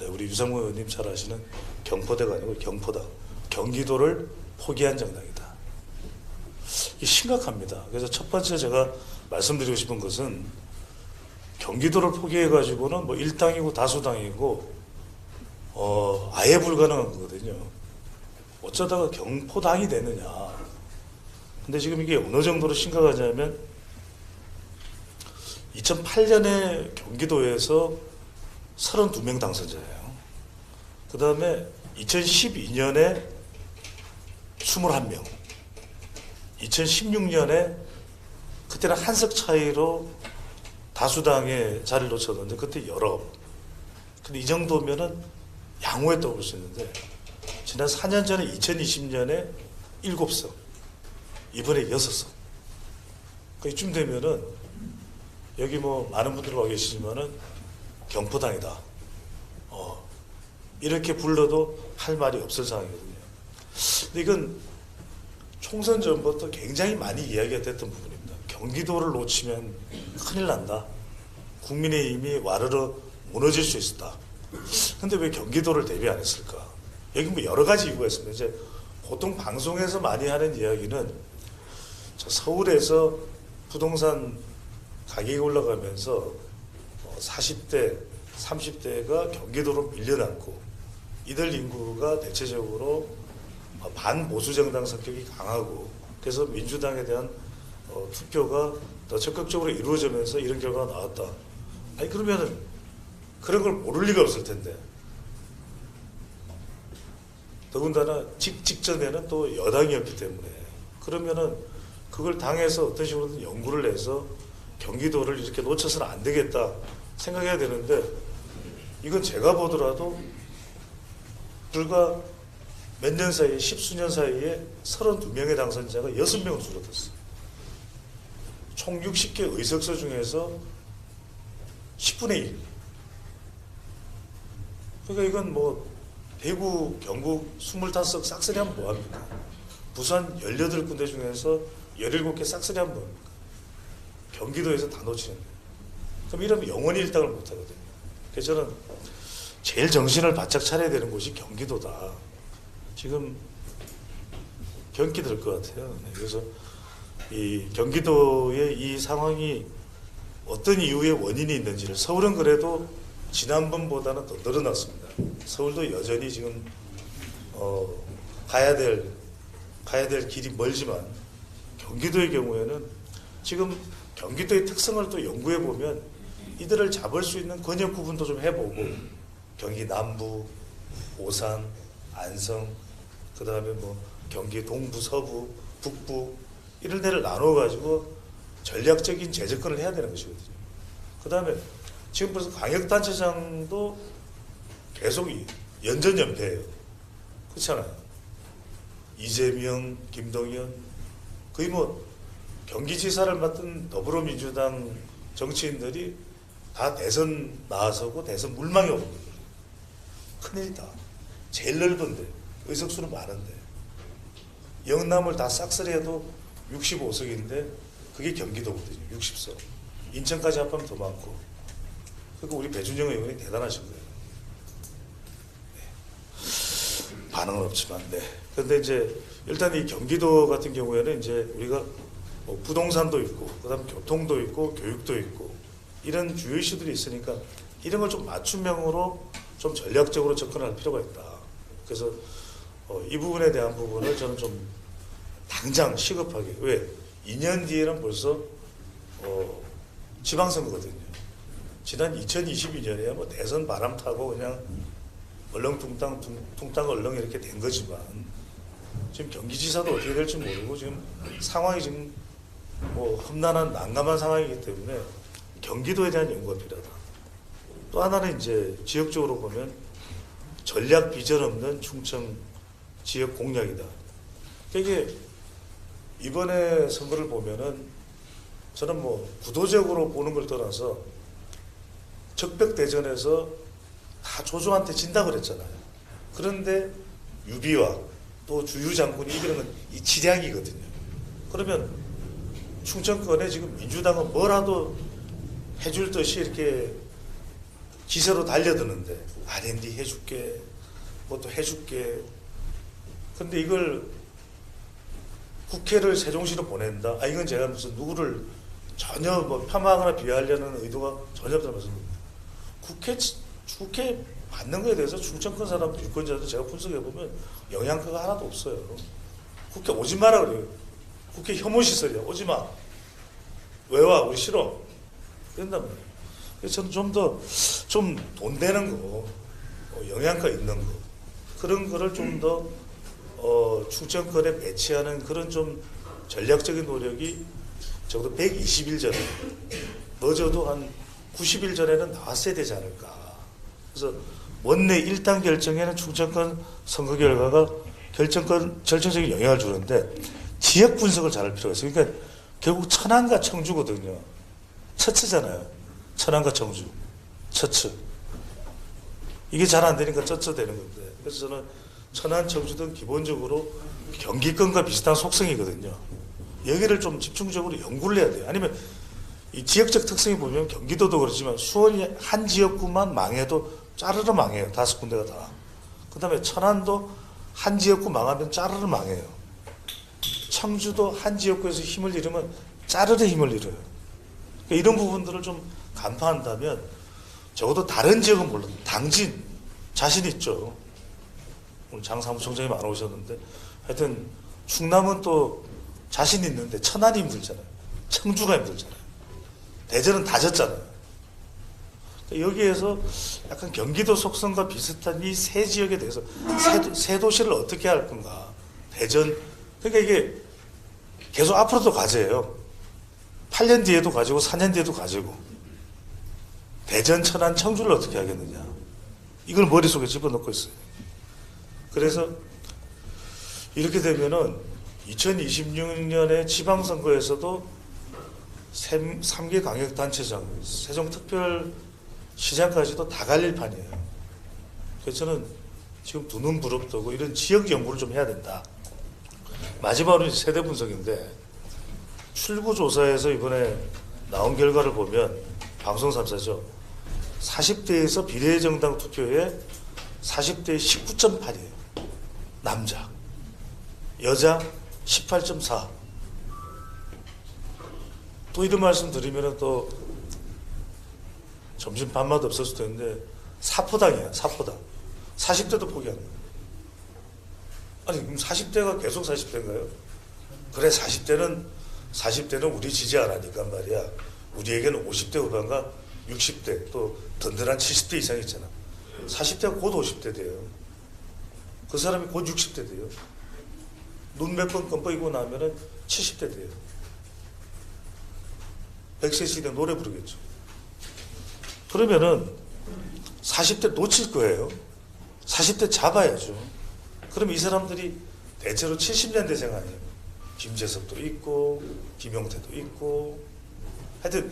우리 유상무 의원님 잘 아시는 경포대가 아니고 경포당. 경기도를 포기한 정당이다. 이 심각합니다. 그래서 첫 번째 제가 말씀드리고 싶은 것은 경기도를 포기해가지고는 뭐 일당이고 다수당이고 아예 불가능한 거거든요. 어쩌다가 경포당이 되느냐. 근데 지금 이게 어느 정도로 심각하냐면 2008년에 경기도에서 32명 당선자예요. 그 다음에 2012년에 21명. 2016년에 그때는 한석 차이로 다수당에 자리를 놓쳤는데 그때 19. 근데 이 정도면은 양호했다고 볼 수 있는데 지난 4년 전에 2020년에 7석, 이번에 6석. 그러니까 이쯤 되면은 여기 뭐 많은 분들 와 계시지만은 경포당이다. 이렇게 불러도 할 말이 없을 상황이거든요. 근데 이건 총선 전부터 굉장히 많이 이야기가 됐던 부분입니다. 경기도를 놓치면 큰일 난다. 국민의힘이 와르르 무너질 수 있었다. 근데 왜 경기도를 대비 안 했을까? 여기 뭐 여러 가지 이유가 있습니다. 이제 보통 방송에서 많이 하는 이야기는 서울에서 부동산 가격이 올라가면서 40대, 30대가 경기도로 밀려났고 이들 인구가 대체적으로 반보수 정당 성격이 강하고 그래서 민주당에 대한 투표가 더 적극적으로 이루어지면서 이런 결과가 나왔다. 아니 그러면은 그런 걸 모를 리가 없을 텐데 더군다나 직전에는 또 여당이었기 때문에 그러면은 그걸 당에서 어떤 식으로든 연구를 해서 경기도를 이렇게 놓쳐서는 안 되겠다 생각해야 되는데 이건 제가 보더라도 불과 몇 년 사이에 10수년 사이에 32명의 당선자가 6명으로 줄어들었어요. 총 60개 의석수 중에서 10분의 1. 그러니까 이건 뭐 대구, 경북 25석 싹쓸이 하면 뭐합니까? 부산 18군데 중에서 17개 싹쓸이 하면 뭐합니까? 경기도에서 다 놓치는데. 그럼 이러면 영원히 일당을 못하거든요. 그래서 저는 제일 정신을 바짝 차려야 되는 곳이 경기도다. 지금 경기 들 것 같아요. 그래서 이 경기도의 이 상황이 어떤 이유의 원인이 있는지를 서울은 그래도 지난번보다는 더 늘어났습니다. 서울도 여전히 지금 가야 될 길이 멀지만 경기도의 경우에는 지금 경기도의 특성을 또 연구해 보면 이들을 잡을 수 있는 권역 구분도 좀 해보고 경기 남부, 오산, 안성, 그 다음에 뭐 경기 동부, 서부, 북부 이런 데를 나눠 가지고 전략적인 재접근을 해야 되는 것이거든요. 그 다음에 지금 벌써 광역단체장도 계속 연전연패예요. 그렇잖아요. 이재명, 김동연 거의 뭐 경기지사를 맡은 더불어민주당 정치인들이 다 대선 나서고 대선 물망에 오는 거예요. 큰일이다. 제일 넓은데 의석수는 많은데 영남을 다 싹쓸이해도 65석인데 그게 경기도거든요. 60석. 인천까지 합하면 더 많고. 그러니까 우리 배준영 의원이 대단하신 거예요. 네. 반응은 없지만, 네. 그런데 이제 일단 이 경기도 같은 경우에는 이제 우리가 뭐 부동산도 있고, 그다음 교통도 있고, 교육도 있고 이런 주요 이슈들이 있으니까 이런 걸 좀 맞춤형으로 좀 전략적으로 접근할 필요가 있다. 그래서 이 부분에 대한 부분을 저는 좀 당장 시급하게, 왜 2년 뒤에는 벌써 지방선거거든요. 지난 2022년에 뭐 대선 바람 타고 그냥 얼렁뚱땅 퉁땅 얼렁 이렇게 된 거지만 지금 경기지사도 어떻게 될지 모르고 지금 상황이 지금 뭐 험난한 난감한 상황이기 때문에 경기도에 대한 연구가 필요하다. 또 하나는 이제 지역적으로 보면 전략 비전 없는 충청 지역 공략이다. 이게 이번에 선거를 보면은 저는 뭐 구도적으로 보는 걸 떠나서 적벽대전에서 다 조조한테 진다 그랬잖아요. 그런데 유비와 또 주유 장군이 이기는 건 이 지략이거든요. 그러면 충청권에 지금 민주당은 뭐라도 해줄 듯이 이렇게 기세로 달려드는데 R&D 해줄게, 뭐또 해줄게. 근데 이걸 국회를 세종시로 보낸다. 이건 제가 무슨 누구를 전혀 뭐 폄하하거나 비하하려는 의도가 전혀 없다는 말씀입니다. 국회 받는 거에 대해서 충청권 사람 유권자들 제가 분석해보면 영향가가 하나도 없어요. 국회 오지 마라 그래요. 국회 혐오시설이야. 오지 마. 왜 와? 우리 싫어. 그런단 말이에요. 그래서 저는 좀 돈 되는 거, 영향가 있는 거, 그런 거를 좀 더 충청권에 배치하는 그런 좀 전략적인 노력이 적어도 120일 전에, 늦어도 한 90일 전에는 나왔어야 되지 않을까. 그래서 원내 1당 결정에는 충청권 선거 결과가 결정적인 영향을 주는데 지역 분석을 잘할 필요가 있어요. 그러니까 결국 천안과 청주거든요. 처츠잖아요. 천안과 청주. 처츠. 이게 잘 안 되니까 쩌쩌 되는 건데. 그래서 저는 천안, 청주등 기본적으로 경기권과 비슷한 속성이거든요. 여기를 좀 집중적으로 연구를 해야 돼요. 아니면 이 지역적 특성이 보면 경기도도 그렇지만 수원이 한 지역구만 망해도 짜르르 망해요. 5군데가 다. 그 다음에 천안도 한 지역구 망하면 짜르르 망해요. 청주도 한 지역구에서 힘을 잃으면 짜르르 힘을 잃어요. 그러니까 이런 부분들을 좀 간파한다면 적어도 다른 지역은 물론 당진 자신 있죠. 오늘 장 사무총장님 안 오셨는데 하여튼 충남은 또 자신 있는데 천안이 힘들잖아요. 청주가 힘들잖아요. 대전은 다 졌잖아요. 여기에서 약간 경기도 속성과 비슷한 이 세 지역에 대해서 세 도시를 어떻게 할 건가. 대전, 그러니까 이게 계속 앞으로도 과제예요. 8년 뒤에도 가지고 4년 뒤에도 가지고 대전, 천안, 청주를 어떻게 하겠느냐. 이걸 머릿속에 집어넣고 있어요. 그래서 이렇게 되면은 2026년에 지방선거에서도 3개 광역단체장, 세종특별시장까지도 다 갈릴 판이에요. 그래서 저는 지금 두 눈 부릅뜨고 이런 지역 연구를 좀 해야 된다. 마지막으로 세대 분석인데 출구조사에서 이번에 나온 결과를 보면 방송 3사죠. 40대에서 비례정당 투표에 40대에 19.8이에요. 남자. 여자 18.4. 또 이런 말씀 드리면 또 점심 밥맛 없을 수도 있는데 사포당이에요. 사포당. 40대도 포기한다. 아니 그럼 40대가 계속 40대인가요? 그래 40대는 우리 지지 안 하니까 말이야. 우리에게는 50대 후반과 60대 또 든든한 70대 이상 있잖아. 40대가 곧 50대 돼요. 그 사람이 곧 60대 돼요. 눈 몇 번 껌뻑이고 나면은 70대 돼요. 100세 시대 노래 부르겠죠. 그러면은 40대 놓칠 거예요. 40대 잡아야죠. 그럼 이 사람들이 대체로 70년대생 아니에요. 김재석도 있고 김용태도 있고 하여튼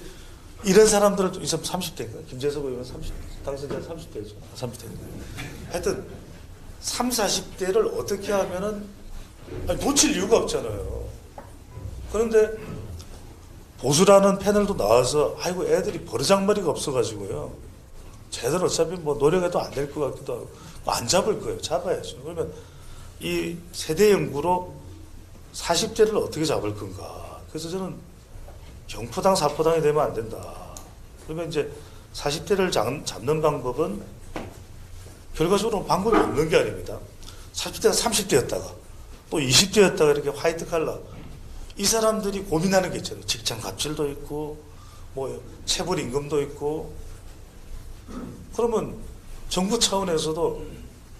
이런 사람들을 이제 30대인가? 김재석 의원 30, 당선자 30대죠. 30대. 하여튼 30, 40대를 어떻게 하면은 아니, 놓칠 이유가 없잖아요. 그런데 보수라는 패널도 나와서 아이고 애들이 버르장머리가 없어가지고요. 제대로 어차피 뭐 노력해도 안 될 것 같기도 하고 안 잡을 거예요. 잡아야죠. 그러면 이 세대 연구로 40대를 어떻게 잡을 건가. 그래서 저는 경포당 사포당이 되면 안 된다. 그러면 이제 40대를 잡는 방법은 결과적으로 방법이 없는 게 아닙니다. 40대가 30대였다가 또 20대였다가 이렇게 화이트 칼라 이 사람들이 고민하는 게 있잖아요. 직장 갑질도 있고 뭐 체불 임금도 있고 그러면 정부 차원에서도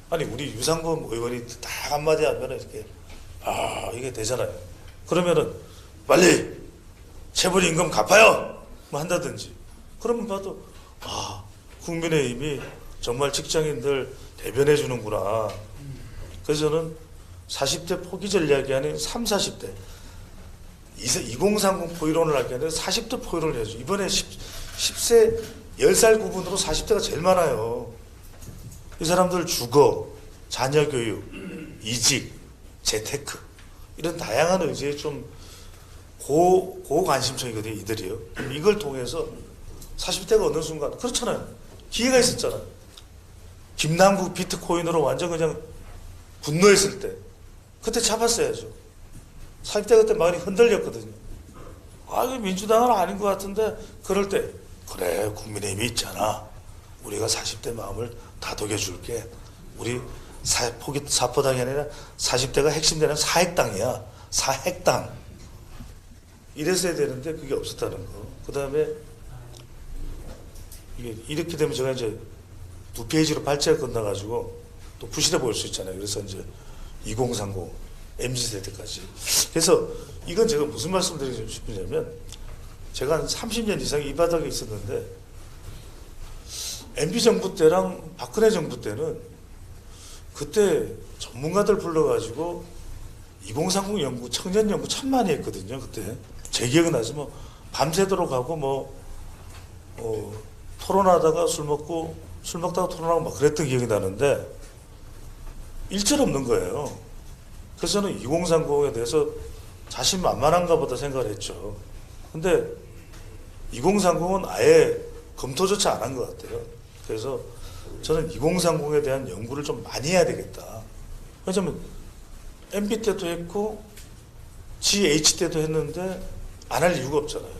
아니 우리 유상범 의원이 딱 한마디 하면 이렇게 이게 되잖아요. 그러면은 빨리 체불 임금 갚아요 뭐 한다든지 그러면 봐도 국민의힘이 정말 직장인들 대변해 주는구나. 그래서 저는 40대 포기 전략이 아닌 30, 40대 2030 포이론을 할 게 아니라 40대 포이론을 해야죠. 이번에 10세 10살 구분으로 40대가 제일 많아요. 이 사람들 주거, 자녀 교육, 이직, 재테크 이런 다양한 의제에 좀 고관심청이거든요. 이들이요. 이걸 통해서 40대가 어느 순간 그렇잖아요. 기회가 있었잖아요. 김남국 비트코인으로 완전 그냥 분노했을 때 그때 잡았어야죠. 40대 그때 많이 흔들렸거든요. 이거 민주당은 아닌 것 같은데 그럴 때 그래 국민의힘이 있잖아. 우리가 40대 마음을 다독여줄게. 우리 사포당이 아니라 40대가 핵심되는 사핵당이야. 사핵당. 이랬어야 되는데 그게 없었다는 거. 그 다음에 이게 이렇게 되면 제가 이제 2페이지로 발제가 끝나가지고 또 부실해 보일 수 있잖아요. 그래서 이제 2030 MZ세대까지. 그래서 이건 제가 무슨 말씀 드리고 싶으냐면 제가 한 30년 이상 이 바닥에 있었는데 MB 정부 때랑 박근혜 정부 때는 그때 전문가들 불러가지고 2030 연구, 청년 연구 참 많이 했거든요. 그때 제 기억은 나지 뭐 밤새도록 하고 토론하다가 술 먹다가 토론하고 막 그랬던 기억이 나는데 일절 없는 거예요. 그래서 저는 2030에 대해서 자신만만한가 보다 생각을 했죠. 근데 2030은 아예 검토조차 안 한 것 같아요. 그래서 저는 2030에 대한 연구를 좀 많이 해야 되겠다. 왜냐면 MB 때도 했고 GH 때도 했는데 안 할 이유가 없잖아요.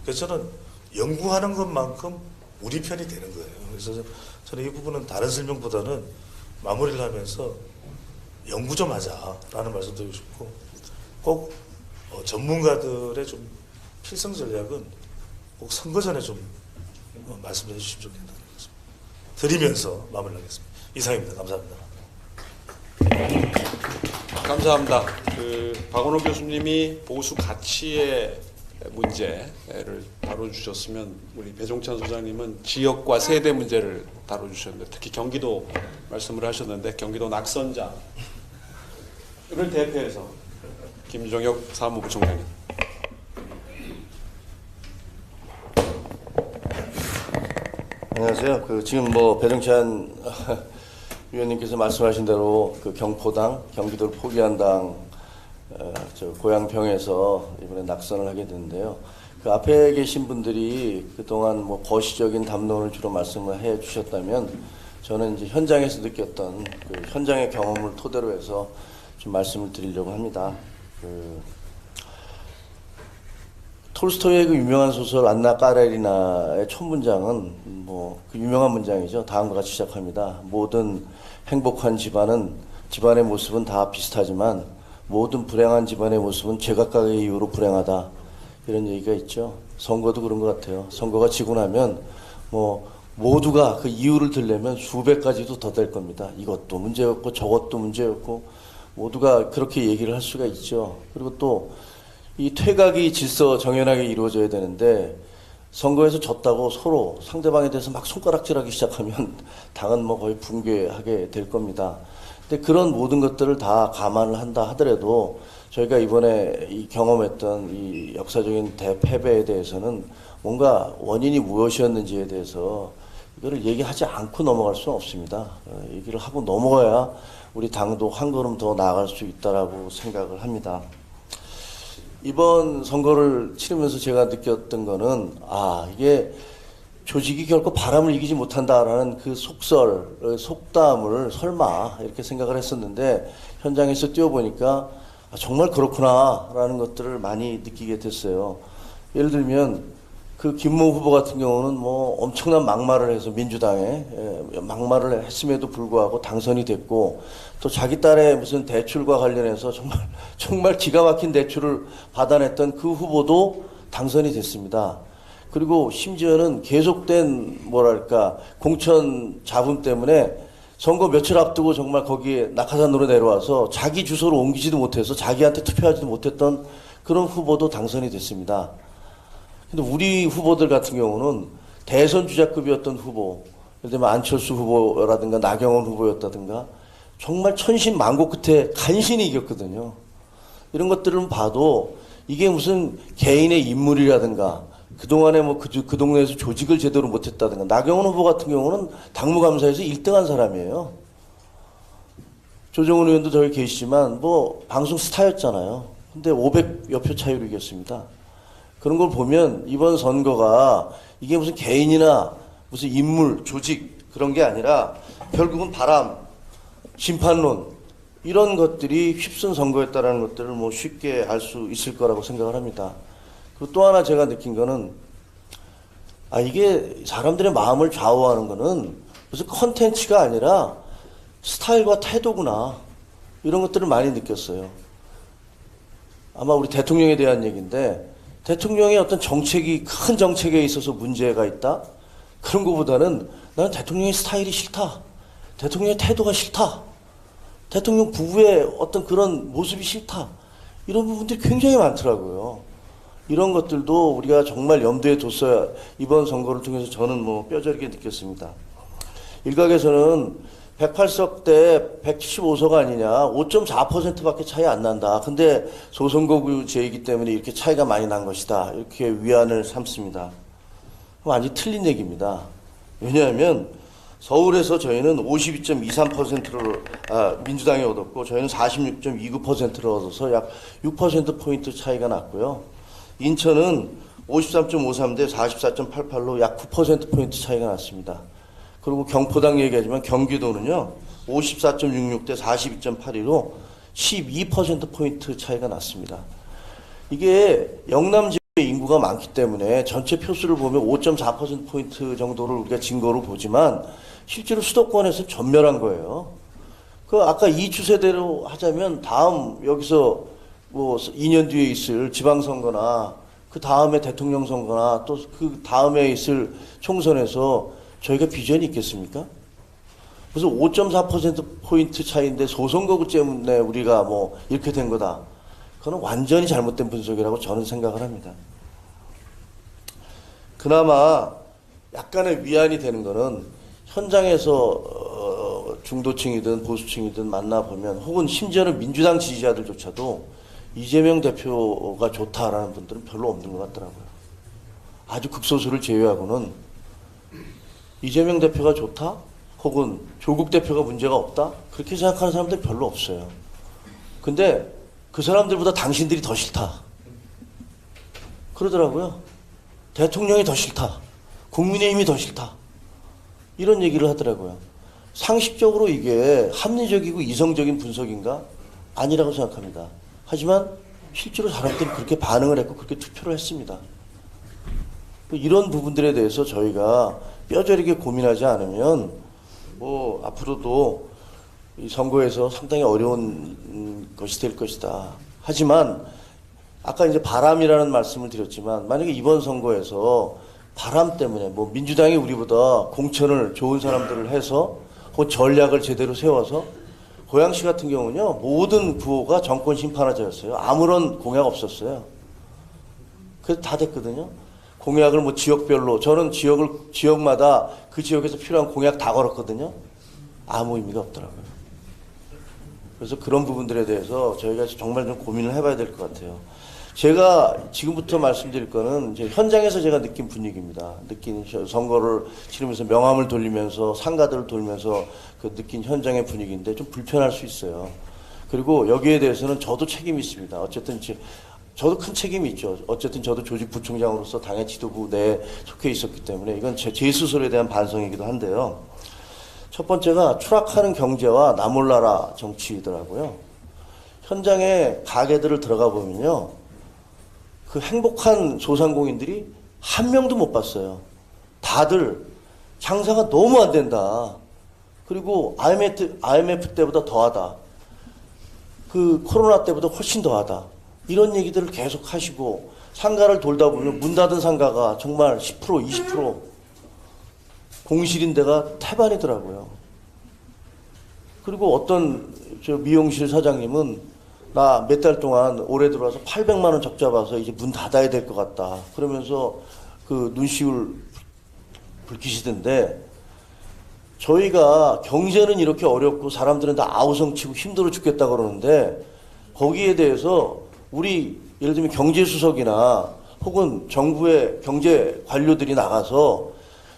그래서 저는 연구하는 것만큼 우리 편이 되는 거예요. 그래서 저는 이 부분은 다른 설명보다는 마무리를 하면서 연구 좀 하자라는 말씀 드리고 싶고 꼭 전문가들의 좀 필성 전략은 꼭 선거 전에 좀 말씀해 주시면 좋겠다 드리면서 마무리하겠습니다. 이상입니다. 감사합니다. 감사합니다. 박원호 교수님이 보수 가치의 문제를 다뤄주셨으면 우리 배종찬 소장님은 지역과 세대 문제를 다뤄주셨는데 특히 경기도 말씀을 하셨는데 경기도 낙선자를 대표해서 김종혁 사무부 총장님. 안녕하세요. 지금 배종찬 위원님께서 말씀하신 대로 경포당, 경기도를 포기한 당, 고양평에서 이번에 낙선을 하게 됐는데요. 그 앞에 계신 분들이 그동안 거시적인 담론을 주로 말씀을 해 주셨다면 저는 이제 현장에서 느꼈던 그 현장의 경험을 토대로 해서 좀 말씀을 드리려고 합니다. 톨스토이의 그 유명한 소설 안나 까레리나의 첫 문장은 그 유명한 문장이죠. 다음과 같이 시작합니다. 모든 행복한 집안의 모습은 다 비슷하지만 모든 불행한 집안의 모습은 제각각의 이유로 불행하다. 이런 얘기가 있죠. 선거도 그런 것 같아요. 선거가 지고 나면 모두가 그 이유를 들려면 수백 가지도 더 될 겁니다. 이것도 문제였고 저것도 문제였고 모두가 그렇게 얘기를 할 수가 있죠. 그리고 또 이 퇴각이 질서 정연하게 이루어져야 되는데 선거에서 졌다고 서로 상대방에 대해서 막 손가락질하기 시작하면 당은 거의 붕괴하게 될 겁니다. 근데 그런 모든 것들을 다 감안을 한다 하더라도 저희가 이번에 경험했던 이 역사적인 대패배에 대해서는 뭔가 원인이 무엇이었는지에 대해서 이거를 얘기하지 않고 넘어갈 수는 없습니다. 얘기를 하고 넘어가야 우리 당도 한 걸음 더 나아갈 수 있다라고 생각을 합니다. 이번 선거를 치르면서 제가 느꼈던 거는 이게 조직이 결코 바람을 이기지 못한다라는 그 속담을 설마 이렇게 생각을 했었는데 현장에서 뛰어보니까 정말 그렇구나라는 것들을 많이 느끼게 됐어요. 예를 들면 그 김모 후보 같은 경우는 뭐 엄청난 막말을 해서 민주당에 막말을 했음에도 불구하고 당선이 됐고, 또 자기 딸의 무슨 대출과 관련해서 정말 기가 막힌 대출을 받아냈던 그 후보도 당선이 됐습니다. 그리고 심지어는 계속된 공천 잡음 때문에 선거 며칠 앞두고 정말 거기에 낙하산으로 내려와서 자기 주소로 옮기지도 못해서 자기한테 투표하지도 못했던 그런 후보도 당선이 됐습니다. 근데 우리 후보들 같은 경우는 대선 주자급이었던 후보, 예를 들면 안철수 후보라든가 나경원 후보였다든가 정말 천신만고 끝에 간신히 이겼거든요. 이런 것들을 봐도 이게 무슨 개인의 인물이라든가 그동안에 그 동네에서 조직을 제대로 못했다든가, 나경원 후보 같은 경우는 당무감사에서 1등한 사람이에요. 조정훈 의원도 저기 계시지만 방송 스타였잖아요. 근데 500여 표 차이로 이겼습니다. 그런 걸 보면 이번 선거가 이게 무슨 개인이나 무슨 인물, 조직 그런 게 아니라 결국은 바람, 심판론 이런 것들이 휩쓴 선거였다라는 것들을 쉽게 알 수 있을 거라고 생각을 합니다. 그리고 또 하나 제가 느낀 거는 이게 사람들의 마음을 좌우하는 거는 무슨 컨텐츠가 아니라 스타일과 태도구나, 이런 것들을 많이 느꼈어요. 아마 우리 대통령에 대한 얘기인데, 대통령의 어떤 큰 정책에 있어서 문제가 있다? 그런 것보다는 나는 대통령의 스타일이 싫다. 대통령의 태도가 싫다. 대통령 부부의 어떤 그런 모습이 싫다. 이런 부분들이 굉장히 많더라고요. 이런 것들도 우리가 정말 염두에 뒀어야 이번 선거를 통해서 저는 뼈저리게 느꼈습니다. 일각에서는 108석 대 175석 아니냐, 5.4%밖에 차이 안 난다. 근데 소선거구제이기 때문에 이렇게 차이가 많이 난 것이다. 이렇게 위안을 삼습니다. 완전히 틀린 얘기입니다. 왜냐하면 서울에서 저희는 52.23%를 민주당이 얻었고, 저희는 46.29%를 얻어서 약 6%포인트 차이가 났고요. 인천은 53.53 대 44.88로 약 9%포인트 차이가 났습니다. 그리고 경포당 얘기하지만 경기도는요, 54.66 대 42.82로 12%포인트 차이가 났습니다. 이게 영남 지역의 인구가 많기 때문에 전체 표수를 보면 5.4%포인트 정도를 우리가 증거로 보지만 실제로 수도권에서 전멸한 거예요. 아까 이 추세대로 하자면 여기서 2년 뒤에 있을 지방선거나 그 다음에 대통령 선거나 또 그 다음에 있을 총선에서 저희가 비전이 있겠습니까? 무슨 5.4%포인트 차이인데 소선거구 때문에 우리가 이렇게 된 거다. 그건 완전히 잘못된 분석이라고 저는 생각을 합니다. 그나마 약간의 위안이 되는 거는 현장에서 중도층이든 보수층이든 만나보면, 혹은 심지어는 민주당 지지자들조차도 이재명 대표가 좋다라는 분들은 별로 없는 것 같더라고요. 아주 극소수를 제외하고는 이재명 대표가 좋다? 혹은 조국 대표가 문제가 없다? 그렇게 생각하는 사람들 별로 없어요. 근데 그 사람들보다 당신들이 더 싫다. 그러더라고요. 대통령이 더 싫다. 국민의힘이 더 싫다. 이런 얘기를 하더라고요. 상식적으로 이게 합리적이고 이성적인 분석인가? 아니라고 생각합니다. 하지만 실제로 사람들이 그렇게 반응을 했고 그렇게 투표를 했습니다. 이런 부분들에 대해서 저희가 뼈저리게 고민하지 않으면 앞으로도 이 선거에서 상당히 어려운 것이 될 것이다. 하지만 아까 이제 바람이라는 말씀을 드렸지만, 만약에 이번 선거에서 바람 때문에 민주당이 우리보다 공천을 좋은 사람들을 해서 혹은 전략을 제대로 세워서, 고양시 같은 경우는요, 모든 구호가 정권 심판하자였어요. 아무런 공약 없었어요. 그래서 다 됐거든요. 공약을 지역별로, 저는 지역마다 그 지역에서 필요한 공약 다 걸었거든요. 아무 의미가 없더라고요. 그래서 그런 부분들에 대해서 저희가 정말 좀 고민을 해봐야 될 것 같아요. 제가 지금부터 말씀드릴 거는 이제 현장에서 제가 느낀 분위기입니다. 느낀 선거를 치르면서 명함을 돌리면서 상가들을 돌면서 그 느낀 현장의 분위기인데 좀 불편할 수 있어요. 그리고 여기에 대해서는 저도 책임이 있습니다. 어쨌든 저도 큰 책임이 있죠. 어쨌든 저도 조직부총장으로서 당의 지도부 내에 속해 있었기 때문에 이건 제 스스로에 대한 반성이기도 한데요. 첫 번째가 추락하는 경제와 나 몰라라 정치이더라고요. 현장에 가게들을 들어가 보면요. 그 행복한 소상공인들이 한 명도 못 봤어요. 다들 장사가 너무 안 된다. 그리고 IMF 때보다 더하다. 그 코로나 때보다 훨씬 더하다. 이런 얘기들을 계속 하시고 상가를 돌다 보면 문 닫은 상가가 정말 10%, 20% 공실인 데가 태반이더라고요. 그리고 어떤 저 미용실 사장님은 나 몇 달 동안 올해 들어와서 800만 원 적자 봐서 이제 문 닫아야 될 것 같다. 그러면서 그 눈시울 붉히시던데 저희가 경제는 이렇게 어렵고 사람들은 다 아우성치고 힘들어 죽겠다 그러는데 거기에 대해서 우리 예를 들면 경제수석이나 혹은 정부의 경제 관료들이 나가서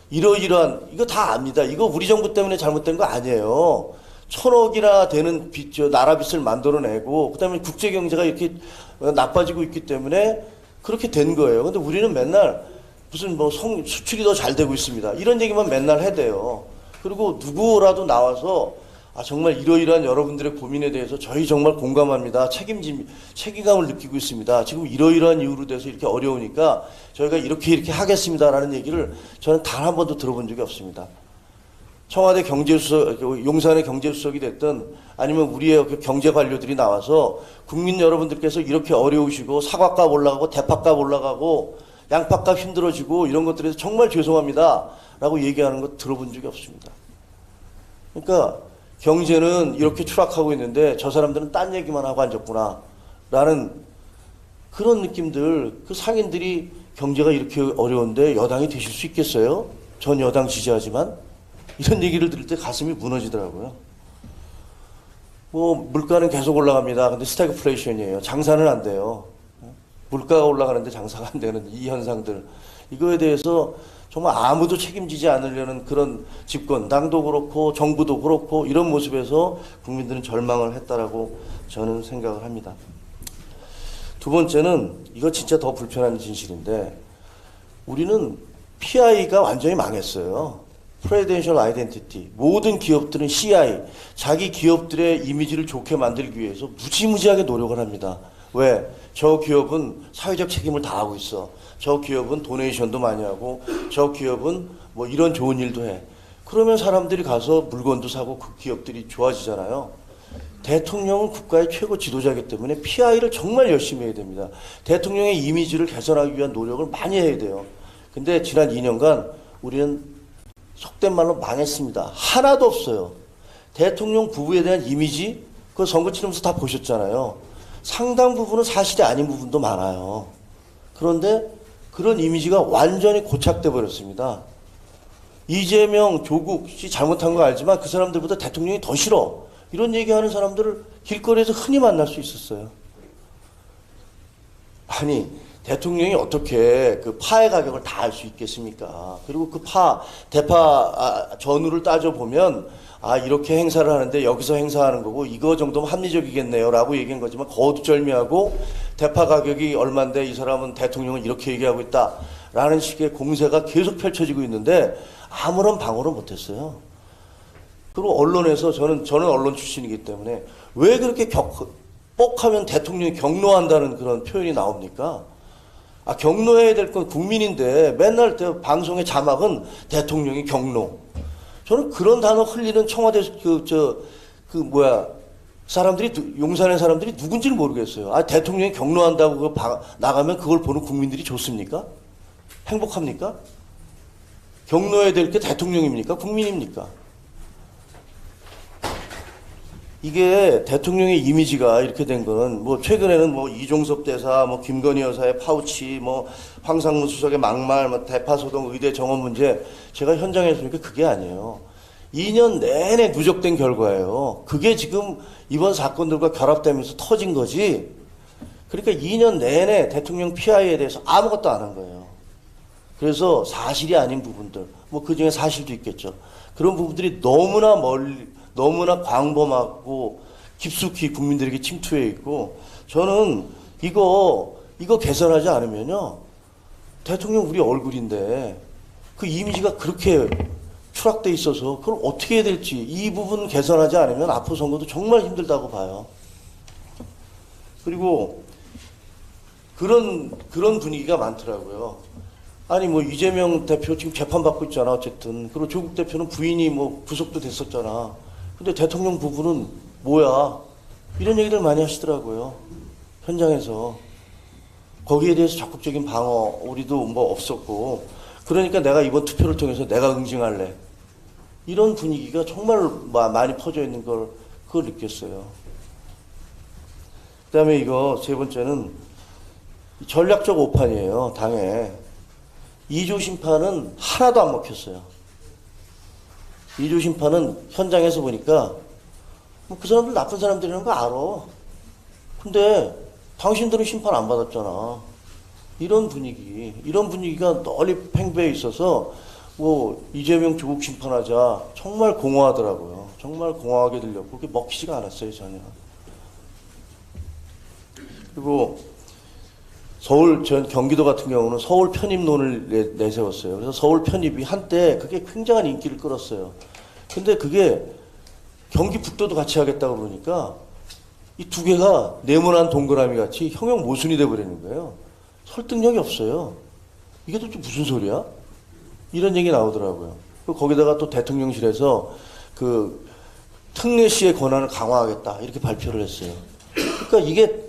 이러이러한 이거 다 압니다. 이거 우리 정부 때문에 잘못된 거 아니에요. 1000억이나 되는 나라 빚을 만들어내고 그다음에 국제 경제가 이렇게 나빠지고 있기 때문에 그렇게 된 거예요. 근데 우리는 맨날 무슨 뭐 수출이 더 잘 되고 있습니다. 이런 얘기만 맨날 해대요. 그리고 누구라도 나와서 정말 이러이러한 여러분들의 고민에 대해서 저희 정말 공감합니다. 책임감을 느끼고 있습니다. 지금 이러이러한 이유로 돼서 이렇게 어려우니까 저희가 이렇게 하겠습니다라는 얘기를 저는 단 한 번도 들어본 적이 없습니다. 청와대 경제수석, 용산의 경제수석이 됐든 아니면 우리의 경제 관료들이 나와서 국민 여러분들께서 이렇게 어려우시고 사과값 올라가고 대파값 올라가고 양파값 힘들어지고 이런 것들에서 정말 죄송합니다. 라고 얘기하는 거 들어본 적이 없습니다. 그러니까 경제는 이렇게 추락하고 있는데 저 사람들은 딴 얘기만 하고 앉았구나. 라는 그런 느낌들, 그 상인들이 경제가 이렇게 어려운데 여당이 되실 수 있겠어요? 전 여당 지지하지만. 이런 얘기를 들을 때 가슴이 무너지더라고요. 뭐 물가는 계속 올라갑니다. 근데 스태그플레이션이에요. 장사는 안 돼요. 물가가 올라가는데 장사가 안 되는 이 현상들. 이거에 대해서 정말 아무도 책임지지 않으려는 그런 집권, 당도 그렇고 정부도 그렇고 이런 모습에서 국민들은 절망을 했다라고 저는 생각을 합니다. 두 번째는 이거 진짜 더 불편한 진실인데 우리는 PI가 완전히 망했어요. Presidential Identity. 모든 기업들은 CI, 자기 기업들의 이미지를 좋게 만들기 위해서 무지무지하게 노력을 합니다. 왜? 저 기업은 사회적 책임을 다하고 있어. 저 기업은 도네이션도 많이 하고 저 기업은 뭐 이런 좋은 일도 해. 그러면 사람들이 가서 물건도 사고 그 기업들이 좋아지잖아요. 대통령은 국가의 최고 지도자이기 때문에 PI를 정말 열심히 해야 됩니다. 대통령의 이미지를 개선하기 위한 노력을 많이 해야 돼요. 근데 지난 2년간 우리는 속된 말로 망했습니다. 하나도 없어요. 대통령 부부에 대한 이미지, 그 선거 치르면서 다 보셨잖아요. 상당 부분은 사실이 아닌 부분도 많아요. 그런데 그런 이미지가 완전히 고착돼 버렸습니다. 이재명, 조국 씨 잘못한 거 알지만 그 사람들보다 대통령이 더 싫어. 이런 얘기하는 사람들을 길거리에서 흔히 만날 수 있었어요. 아니, 대통령이 어떻게 그 파의 가격을 다 알 수 있겠습니까? 그리고 그 대파 전후를 따져보면 이렇게 행사를 하는데 여기서 행사하는 거고 이거 정도면 합리적이겠네요 라고 얘기한 거지만 거두절미하고 대파 가격이 얼만데 이 사람은 대통령은 이렇게 얘기하고 있다 라는 식의 공세가 계속 펼쳐지고 있는데 아무런 방어를 못했어요. 그리고 언론에서 저는 언론 출신이기 때문에 왜 그렇게 뻑하면 대통령이 경로한다는 그런 표현이 나옵니까? 경로해야 될 건 국민인데 맨날 방송의 자막은 대통령이 경로. 저는 그런 단어 흘리는 청와대 사람들이 용산의 사람들이 누군지를 모르겠어요. 대통령이 경로한다고 나가면 그걸 보는 국민들이 좋습니까? 행복합니까? 경로해야 될 게 대통령입니까? 국민입니까? 이게 대통령의 이미지가 이렇게 된 거는 뭐 최근에는 뭐 이종섭 대사, 뭐 김건희 여사의 파우치, 뭐 황상무 수석의 막말, 뭐 대파소동 의대 정원 문제 제가 현장에서 보니까 그게 아니에요. 2년 내내 누적된 결과예요. 그게 지금 이번 사건들과 결합되면서 터진 거지. 그러니까 2년 내내 대통령 PI에 대해서 아무것도 안 한 거예요. 그래서 사실이 아닌 부분들, 뭐 그 중에 사실도 있겠죠. 그런 부분들이 너무나 멀리, 너무나 광범하고 깊숙이 국민들에게 침투해 있고, 저는 이거 개선하지 않으면요, 대통령 우리 얼굴인데 그 이미지가 그렇게 추락돼 있어서 그걸 어떻게 해야 될지, 이 부분 개선하지 않으면 앞으로 선거도 정말 힘들다고 봐요. 그리고 그런 분위기가 많더라고요. 아니 뭐 이재명 대표 지금 재판받고 있잖아 어쨌든. 그리고 조국 대표는 부인이 뭐 구속도 됐었잖아. 근데 대통령 부부는 뭐야? 이런 얘기들 많이 하시더라고요. 현장에서. 거기에 대해서 적극적인 방어 우리도 뭐 없었고, 그러니까 내가 이번 투표를 통해서 내가 응징할래. 이런 분위기가 정말 많이 퍼져 있는 걸 그걸 느꼈어요. 그다음에 이거 세 번째는 전략적 오판이에요. 당에 2조 심판은 하나도 안 먹혔어요. 2조 심판은 현장에서 보니까 뭐 그 사람들 나쁜 사람들이라는 거 알아. 근데 당신들은 심판 안 받았잖아. 이런 분위기가 널리 팽배해 있어서 뭐 이재명 조국 심판하자 정말 공허하더라고요. 정말 공허하게 들렸고 그게 먹히지가 않았어요 전혀. 그리고 전 경기도 같은 경우는 서울 편입론을 내세웠어요. 그래서 서울 편입이 한때 그게 굉장한 인기를 끌었어요. 근데 그게 경기 북도도 같이 하겠다고 그러니까 이 두 개가 네모난 동그라미 같이 형용 모순이 돼버리는 거예요. 설득력이 없어요. 이게 도대체 무슨 소리야? 이런 얘기 나오더라고요. 거기다가 또 대통령실에서 그 특례시의 권한을 강화하겠다 이렇게 발표를 했어요. 그러니까 이게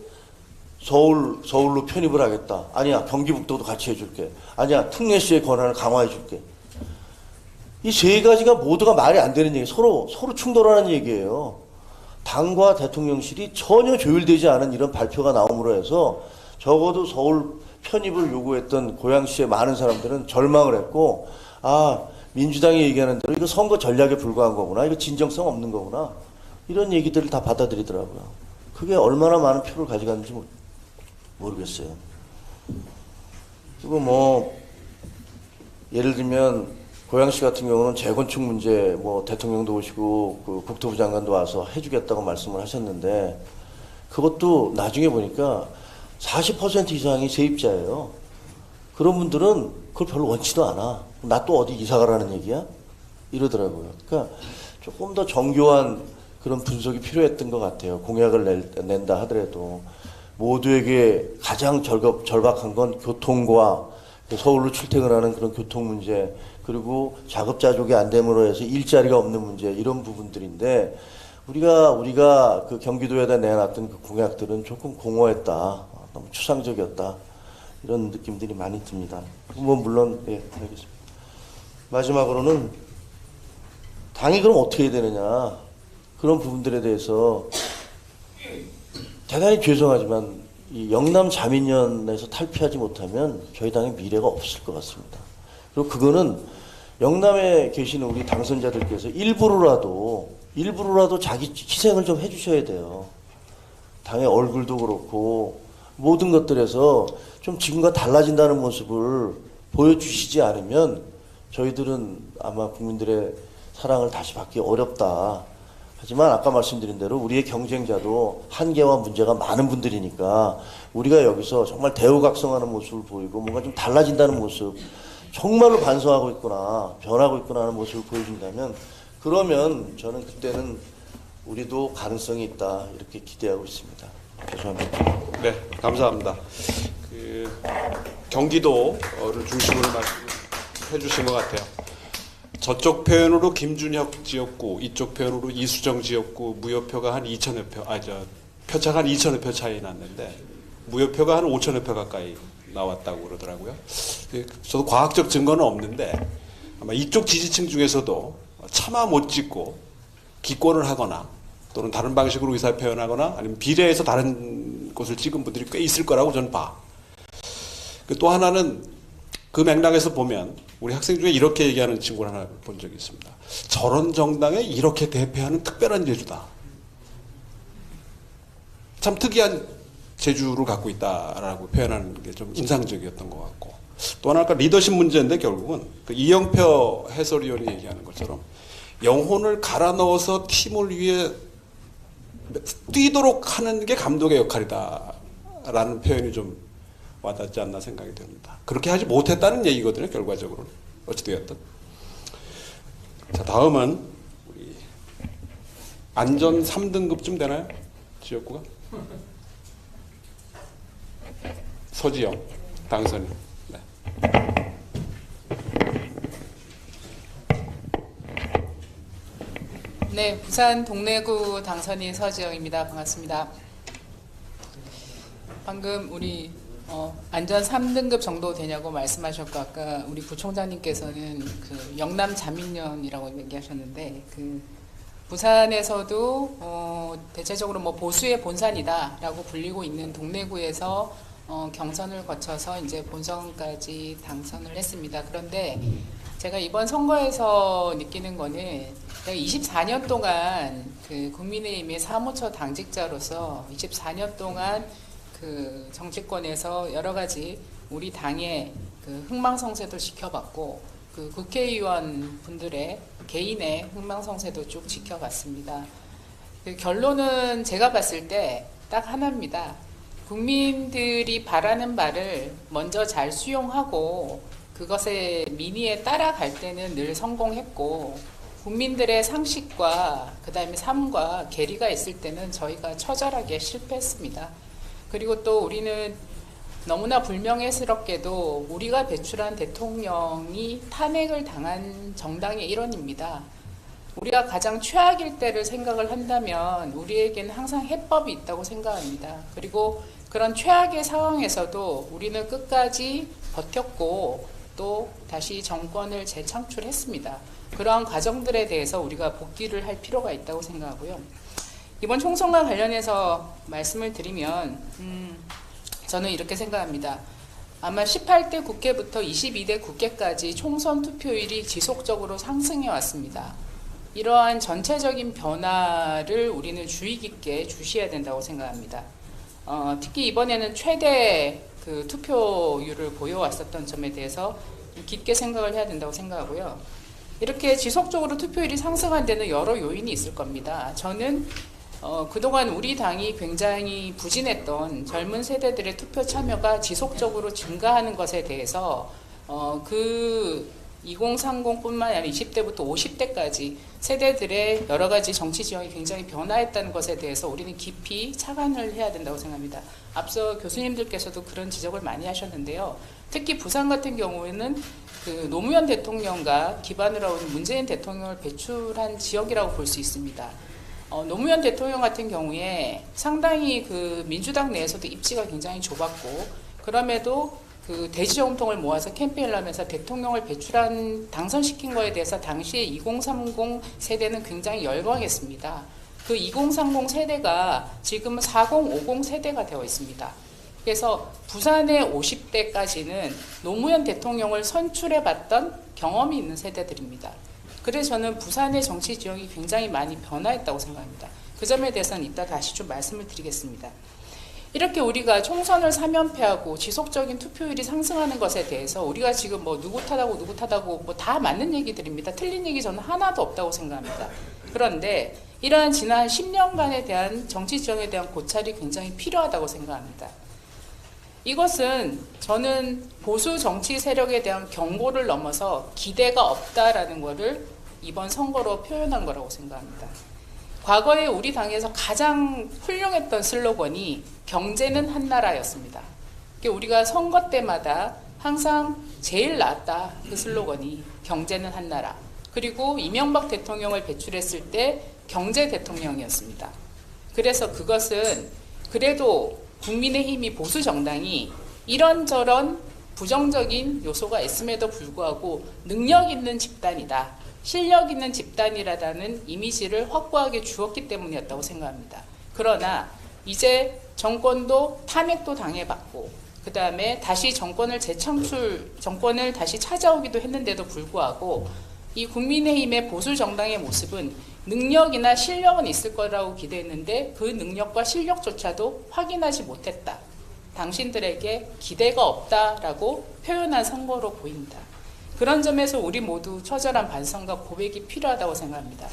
서울로 편입을 하겠다. 아니야, 경기북도도 같이 해줄게. 아니야, 특례시의 권한을 강화해줄게. 이 세 가지가 모두가 말이 안 되는 얘기, 서로 충돌하는 얘기예요. 당과 대통령실이 전혀 조율되지 않은 이런 발표가 나옴으로 해서 적어도 서울 편입을 요구했던 고양시의 많은 사람들은 절망을 했고, 아, 민주당이 얘기하는 대로 이거 선거 전략에 불과한 거구나. 이거 진정성 없는 거구나. 이런 얘기들을 다 받아들이더라고요. 그게 얼마나 많은 표를 가져갔는지 모르겠어요. 그리고 뭐 예를 들면 고양시 같은 경우는 재건축 문제 뭐 대통령도 오시고 그 국토부 장관도 와서 해주겠다고 말씀을 하셨는데 그것도 나중에 보니까 40% 이상이 세입자예요. 그런 분들은 그걸 별로 원치도 않아. 나 또 어디 이사 가라는 얘기야? 이러더라고요. 그러니까 조금 더 정교한 그런 분석이 필요했던 것 같아요. 공약을 낸다 하더라도. 모두에게 가장 절박한 건 교통과 서울로 출퇴근하는 그런 교통 문제, 그리고 자급자족이 안 됨으로 해서 일자리가 없는 문제, 이런 부분들인데 우리가 그 경기도에다 내놨던 그 공약들은 조금 공허했다, 너무 추상적이었다, 이런 느낌들이 많이 듭니다. 뭐 물론 알겠습니다. 마지막으로는 당이 그럼 어떻게 해야 되느냐, 그런 부분들에 대해서 대단히 죄송하지만 이 영남 자민련에서 탈피하지 못하면 저희 당의 미래가 없을 것 같습니다. 그리고 그거는 영남에 계시는 우리 당선자들께서 일부러라도 자기 희생을 좀 해주셔야 돼요. 당의 얼굴도 그렇고 모든 것들에서 좀 지금과 달라진다는 모습을 보여주시지 않으면 저희들은 아마 국민들의 사랑을 다시 받기 어렵다. 하지만 아까 말씀드린 대로 우리의 경쟁자도 한계와 문제가 많은 분들이니까 우리가 여기서 정말 대우각성하는 모습을 보이고 뭔가 좀 달라진다는 모습, 정말로 반성하고 있구나, 변하고 있구나 하는 모습을 보여준다면, 그러면 저는 그때는 우리도 가능성이 있다 이렇게 기대하고 있습니다. 죄송합니다. 네, 감사합니다. 경기도를 중심으로 말씀해 주신 것 같아요. 저쪽 표현으로 김준혁 지역구, 이쪽 표현으로 이수정 지역구 무효표가 한 2천여 표, 표차가 한 2천여 표 차이 났는데 무효표가 한 5천여 표 가까이 나왔다고 그러더라고요. 저도 과학적 증거는 없는데 아마 이쪽 지지층 중에서도 차마 못 찍고 기권을 하거나 또는 다른 방식으로 의사 표현하거나 아니면 비례해서 다른 곳을 찍은 분들이 꽤 있을 거라고 저는 봐. 또 하나는 그 맥락에서 보면 우리 학생 중에 이렇게 얘기하는 친구를 하나 본 적이 있습니다. 저런 정당에 이렇게 대표하는 특별한 재주다. 참 특이한 재주를 갖고 있다라고 표현하는 게 좀 인상적이었던 것 같고, 또 하나 아까 리더십 문제인데 결국은 그 이영표 해설위원이 얘기하는 것처럼 영혼을 갈아 넣어서 팀을 위해 뛰도록 하는 게 감독의 역할이다라는 표현이 좀 와닿지 않나 생각이 됩니다. 그렇게 하지 못했다는 얘기거든요, 결과적으로는. 어찌되었든. 자, 다음은 우리 안전 3등급쯤 되나요? 지역구가? 서지영 당선인. 네. 네, 부산 동래구 당선인 서지영입니다. 반갑습니다. 방금 우리 안전 3등급 정도 되냐고 말씀하셨고, 아까 우리 부총장님께서는 그 영남 자민련이라고 얘기하셨는데, 그 부산에서도 대체적으로 뭐 보수의 본산이다라고 불리고 있는 동래구에서 경선을 거쳐서 이제 본선까지 당선을 했습니다. 그런데 제가 이번 선거에서 느끼는 거는 제가 24년 동안 그 국민의힘의 사무처 당직자로서 24년 동안 그 정치권에서 여러 가지 우리 당의 그 흥망성쇠도 지켜봤고, 그 국회의원 분들의 개인의 흥망성쇠도 쭉 지켜봤습니다. 그 결론은 제가 봤을 때 딱 하나입니다. 국민들이 바라는 바를 먼저 잘 수용하고 그것의 민의에 따라갈 때는 늘 성공했고, 국민들의 상식과 그다음에 삶과 괴리가 있을 때는 저희가 처절하게 실패했습니다. 그리고 또 우리는 너무나 불명예스럽게도 우리가 배출한 대통령이 탄핵을 당한 정당의 일원입니다. 우리가 가장 최악일 때를 생각을 한다면 우리에게는 항상 해법이 있다고 생각합니다. 그리고 그런 최악의 상황에서도 우리는 끝까지 버텼고 또 다시 정권을 재창출했습니다. 그러한 과정들에 대해서 우리가 복귀를 할 필요가 있다고 생각하고요. 이번 총선과 관련해서 말씀을 드리면 저는 이렇게 생각합니다. 아마 18대 국회부터 22대 국회까지 총선 투표율이 지속적으로 상승해 왔습니다. 이러한 전체적인 변화를 우리는 주의 깊게 주시해야 된다고 생각합니다. 특히 이번에는 최대 그 투표율을 보여왔었던 점에 대해서 깊게 생각을 해야 된다고 생각하고요. 이렇게 지속적으로 투표율이 상승한 데는 여러 요인이 있을 겁니다. 저는 그동안 우리 당이 굉장히 부진했던 젊은 세대들의 투표 참여가 지속적으로 증가하는 것에 대해서 그 2030뿐만 아니라 20대부터 50대까지 세대들의 여러 가지 정치 지형이 굉장히 변화했다는 것에 대해서 우리는 깊이 착안을 해야 된다고 생각합니다. 앞서 교수님들께서도 그런 지적을 많이 하셨는데요. 특히 부산 같은 경우에는 그 노무현 대통령과 기반으로 한 문재인 대통령을 배출한 지역이라고 볼 수 있습니다. 노무현 대통령 같은 경우에 상당히 그 민주당 내에서도 입지가 굉장히 좁았고, 그럼에도 그 대지정통을 모아서 캠페인을 하면서 대통령을 당선시킨 거에 대해서 당시에 2030 세대는 굉장히 열광했습니다. 그 2030 세대가 지금은 4050 세대가 되어 있습니다. 그래서 부산의 50대까지는 노무현 대통령을 선출해봤던 경험이 있는 세대들입니다. 그래서 저는 부산의 정치 지형이 굉장히 많이 변화했다고 생각합니다. 그 점에 대해서는 이따 다시 좀 말씀을 드리겠습니다. 이렇게 우리가 총선을 3연패하고 지속적인 투표율이 상승하는 것에 대해서 우리가 지금 뭐 누구 탓하고 뭐 다 맞는 얘기들입니다. 틀린 얘기 저는 하나도 없다고 생각합니다. 그런데 이러한 지난 10년간에 대한 정치 지형에 대한 고찰이 굉장히 필요하다고 생각합니다. 이것은 저는 보수 정치 세력에 대한 경고를 넘어서 기대가 없다라는 것을 이번 선거로 표현한 거라고 생각합니다. 과거에 우리 당에서 가장 훌륭했던 슬로건이 경제는 한나라였습니다. 우리가 선거 때마다 항상 제일 나았다, 그 슬로건이 경제는 한나라. 그리고 이명박 대통령을 배출했을 때 경제 대통령이었습니다. 그래서 그것은 그래도 국민의힘이 보수 정당이 이런저런 부정적인 요소가 있음에도 불구하고 능력 있는 집단이다, 실력 있는 집단이라는 이미지를 확고하게 주었기 때문이었다고 생각합니다. 그러나 이제 정권도 탄핵도 당해봤고, 그 다음에 다시 정권을 다시 찾아오기도 했는데도 불구하고 이 국민의힘의 보수 정당의 모습은 능력이나 실력은 있을 거라고 기대했는데 그 능력과 실력조차도 확인하지 못했다. 당신들에게 기대가 없다라고 표현한 선거로 보입니다. 그런 점에서 우리 모두 처절한 반성과 고백이 필요하다고 생각합니다.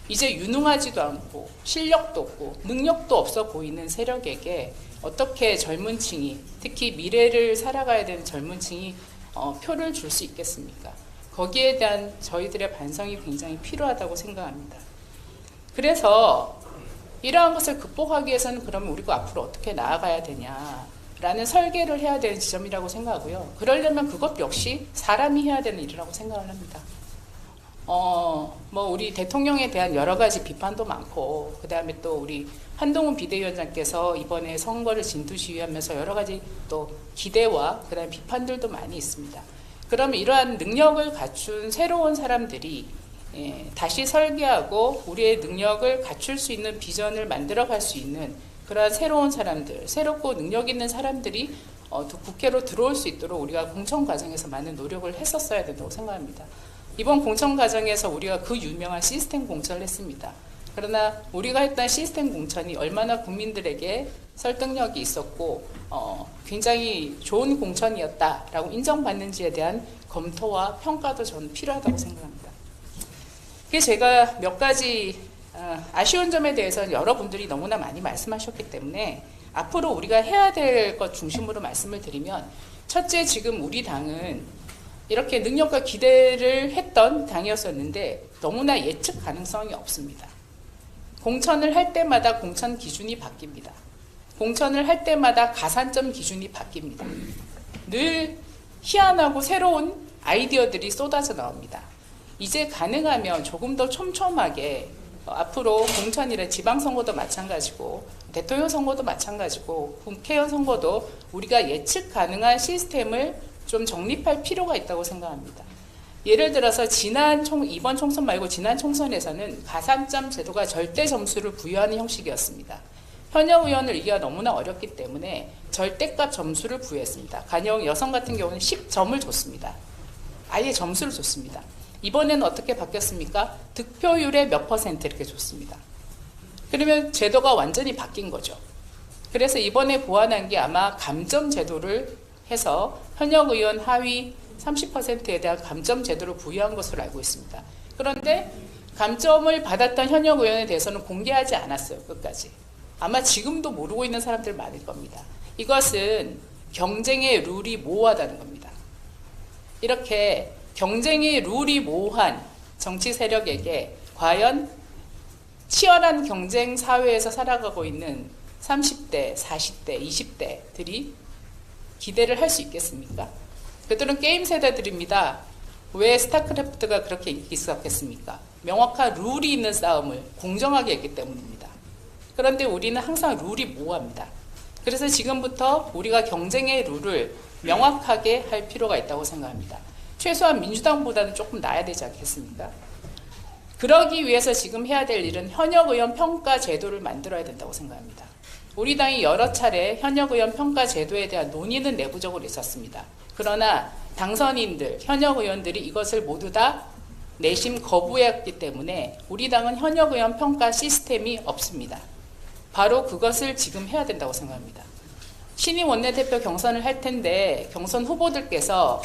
이제 유능하지도 않고 실력도 없고 능력도 없어 보이는 세력에게 어떻게 젊은 층이, 특히 미래를 살아가야 되는 젊은 층이 표를 줄 수 있겠습니까? 거기에 대한 저희들의 반성이 굉장히 필요하다고 생각합니다. 그래서 이러한 것을 극복하기 위해서는 그러면 우리가 앞으로 어떻게 나아가야 되냐라는 설계를 해야 되는 지점이라고 생각하고요. 그러려면 그것 역시 사람이 해야 되는 일이라고 생각을 합니다. 우리 대통령에 대한 여러 가지 비판도 많고, 그 다음에 또 우리 한동훈 비대위원장께서 이번에 선거를 진두지휘하면서 여러 가지 또 기대와 그 다음에 비판들도 많이 있습니다. 그러면 이러한 능력을 갖춘 새로운 사람들이 다시 설계하고 우리의 능력을 갖출 수 있는 비전을 만들어갈 수 있는 그러한 새로운 사람들, 새롭고 능력 있는 사람들이 국회로 들어올 수 있도록 우리가 공천 과정에서 많은 노력을 했었어야 된다고 생각합니다. 이번 공천 과정에서 우리가 그 유명한 시스템 공천을 했습니다. 그러나 우리가 했던 시스템 공천이 얼마나 국민들에게 설득력이 있었고 굉장히 좋은 공천이었다라고 인정받는지에 대한 검토와 평가도 저는 필요하다고 생각합니다. 그래서 제가 몇 가지 아쉬운 점에 대해서는 여러분들이 너무나 많이 말씀하셨기 때문에 앞으로 우리가 해야 될 것 중심으로 말씀을 드리면, 첫째, 지금 우리 당은 이렇게 능력과 기대를 했던 당이었었는데 너무나 예측 가능성이 없습니다. 공천을 할 때마다 공천 기준이 바뀝니다. 공천을 할 때마다 가산점 기준이 바뀝니다. 늘 희한하고 새로운 아이디어들이 쏟아져 나옵니다. 이제 가능하면 조금 더 촘촘하게 앞으로 공천이나 지방선거도 마찬가지고 대통령 선거도 마찬가지고 국회의원 선거도 우리가 예측 가능한 시스템을 좀 정립할 필요가 있다고 생각합니다. 예를 들어서 이번 총선 말고 지난 총선에서는 가산점 제도가 절대 점수를 부여하는 형식이었습니다. 현역 의원을 이기가 너무나 어렵기 때문에 절대값 점수를 부여했습니다. 가령 여성 같은 경우는 10점을 줬습니다. 아예 점수를 줬습니다. 이번에는 어떻게 바뀌었습니까? 득표율의 몇 % 이렇게 줬습니다. 그러면 제도가 완전히 바뀐 거죠. 그래서 이번에 보완한 게 아마 감점 제도를 해서 현역 의원 하위 30%에 대한 감점 제도를 부여한 것으로 알고 있습니다. 그런데 감점을 받았던 현역 의원에 대해서는 공개하지 않았어요. 끝까지. 아마 지금도 모르고 있는 사람들 많을 겁니다. 이것은 경쟁의 룰이 모호하다는 겁니다. 이렇게 경쟁의 룰이 모호한 정치 세력에게 과연 치열한 경쟁 사회에서 살아가고 있는 30대, 40대, 20대들이 기대를 할 수 있겠습니까? 그들은 게임 세대들입니다. 왜 스타크래프트가 그렇게 인기 있었겠습니까? 명확한 룰이 있는 싸움을 공정하게 했기 때문입니다. 그런데 우리는 항상 룰이 모호합니다. 그래서 지금부터 우리가 경쟁의 룰을 명확하게 할 필요가 있다고 생각합니다. 최소한 민주당보다는 조금 나아야 되지 않겠습니까? 그러기 위해서 지금 해야 될 일은 현역 의원 평가 제도를 만들어야 된다고 생각합니다. 우리 당이 여러 차례 현역 의원 평가 제도에 대한 논의는 내부적으로 있었습니다. 그러나 당선인들, 현역 의원들이 이것을 모두 다 내심 거부했기 때문에 우리 당은 현역 의원 평가 시스템이 없습니다. 바로 그것을 지금 해야 된다고 생각합니다. 신임 원내대표 경선을 할 텐데 경선 후보들께서